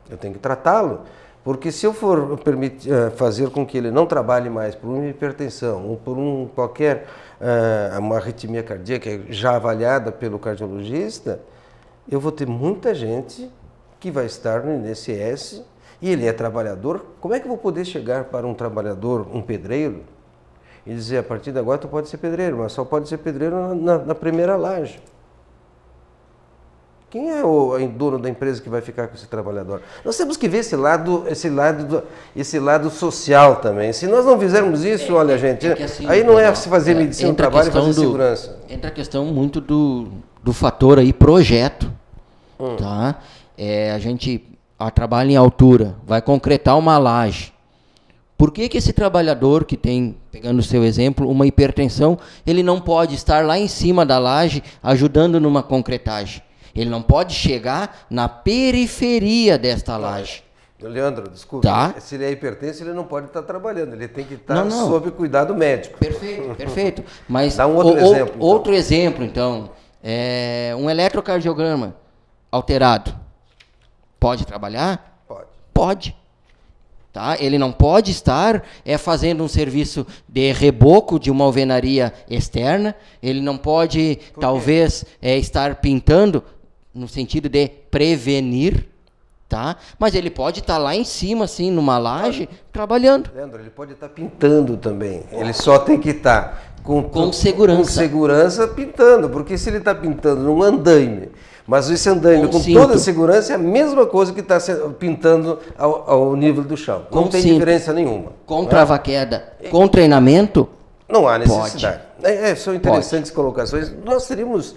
Eu tenho que tratá-lo, porque se eu for fazer com que ele não trabalhe mais por uma hipertensão ou por uma arritmia cardíaca já avaliada pelo cardiologista, eu vou ter muita gente que vai estar no INSS e ele é trabalhador. Como é que eu vou poder chegar para um trabalhador, um pedreiro, e dizer: a partir de agora tu pode ser pedreiro, mas só pode ser pedreiro na primeira laje? Quem é o dono da empresa que vai ficar com esse trabalhador? Nós temos que ver esse lado social também. Se nós não fizermos isso, olha, gente, assim, aí não é se fazer medicina do trabalho e fazer segurança. Entra a questão muito do fator aí projeto. Tá? A gente trabalha em altura, vai concretar uma laje. Por que esse trabalhador que tem, pegando o seu exemplo, uma hipertensão, ele não pode estar lá em cima da laje ajudando numa concretagem? Ele não pode chegar na periferia desta laje. Leandro, desculpa, se ele é hipertenso, ele não pode estar trabalhando, ele tem que estar sob cuidado médico. Perfeito. Mas dá um outro exemplo. Outro exemplo, então, um eletrocardiograma alterado. Pode trabalhar? Pode. Tá? Ele não pode estar fazendo um serviço de reboco de uma alvenaria externa, ele não pode, talvez, estar pintando, no sentido de prevenir, tá? Mas ele pode estar lá em cima, assim, numa laje, trabalhando. Leandro, ele pode estar pintando também, ele só tem que estar com segurança pintando, porque se ele está pintando num andaime, mas esse andaime com toda a segurança é a mesma coisa que está pintando ao nível do chão. Não tem diferença nenhuma. Com trava-queda, com treinamento, não há necessidade. São interessantes colocações. Nós teríamos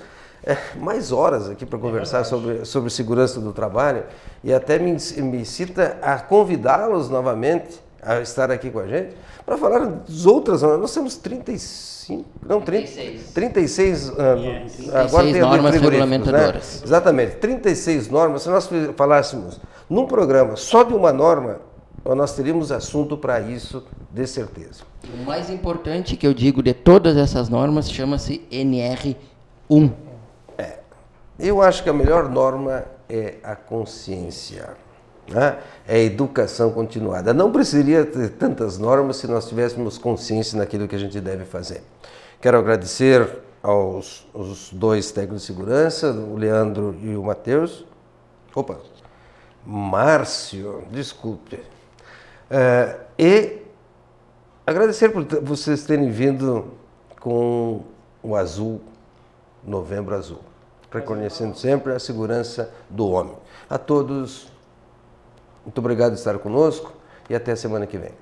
mais horas aqui para conversar sobre segurança do trabalho, e até me incita a convidá-los novamente a estar aqui com a gente para falar das outras normas. Nós temos 36 agora tem normas regulamentadoras. Né? Exatamente, 36 normas. Se nós falássemos num programa só de uma norma, nós teríamos assunto para isso, de certeza. O mais importante que eu digo de todas essas normas chama-se NR1. Eu acho que a melhor norma é a consciência, né? É a educação continuada. Não precisaria ter tantas normas se nós tivéssemos consciência naquilo que a gente deve fazer. Quero agradecer aos dois técnicos de segurança, o Leandro e o Matheus. Márcio, desculpe. E agradecer por vocês terem vindo com o azul, Novembro Azul, reconhecendo sempre a segurança do homem. A todos, muito obrigado por estar conosco e até a semana que vem.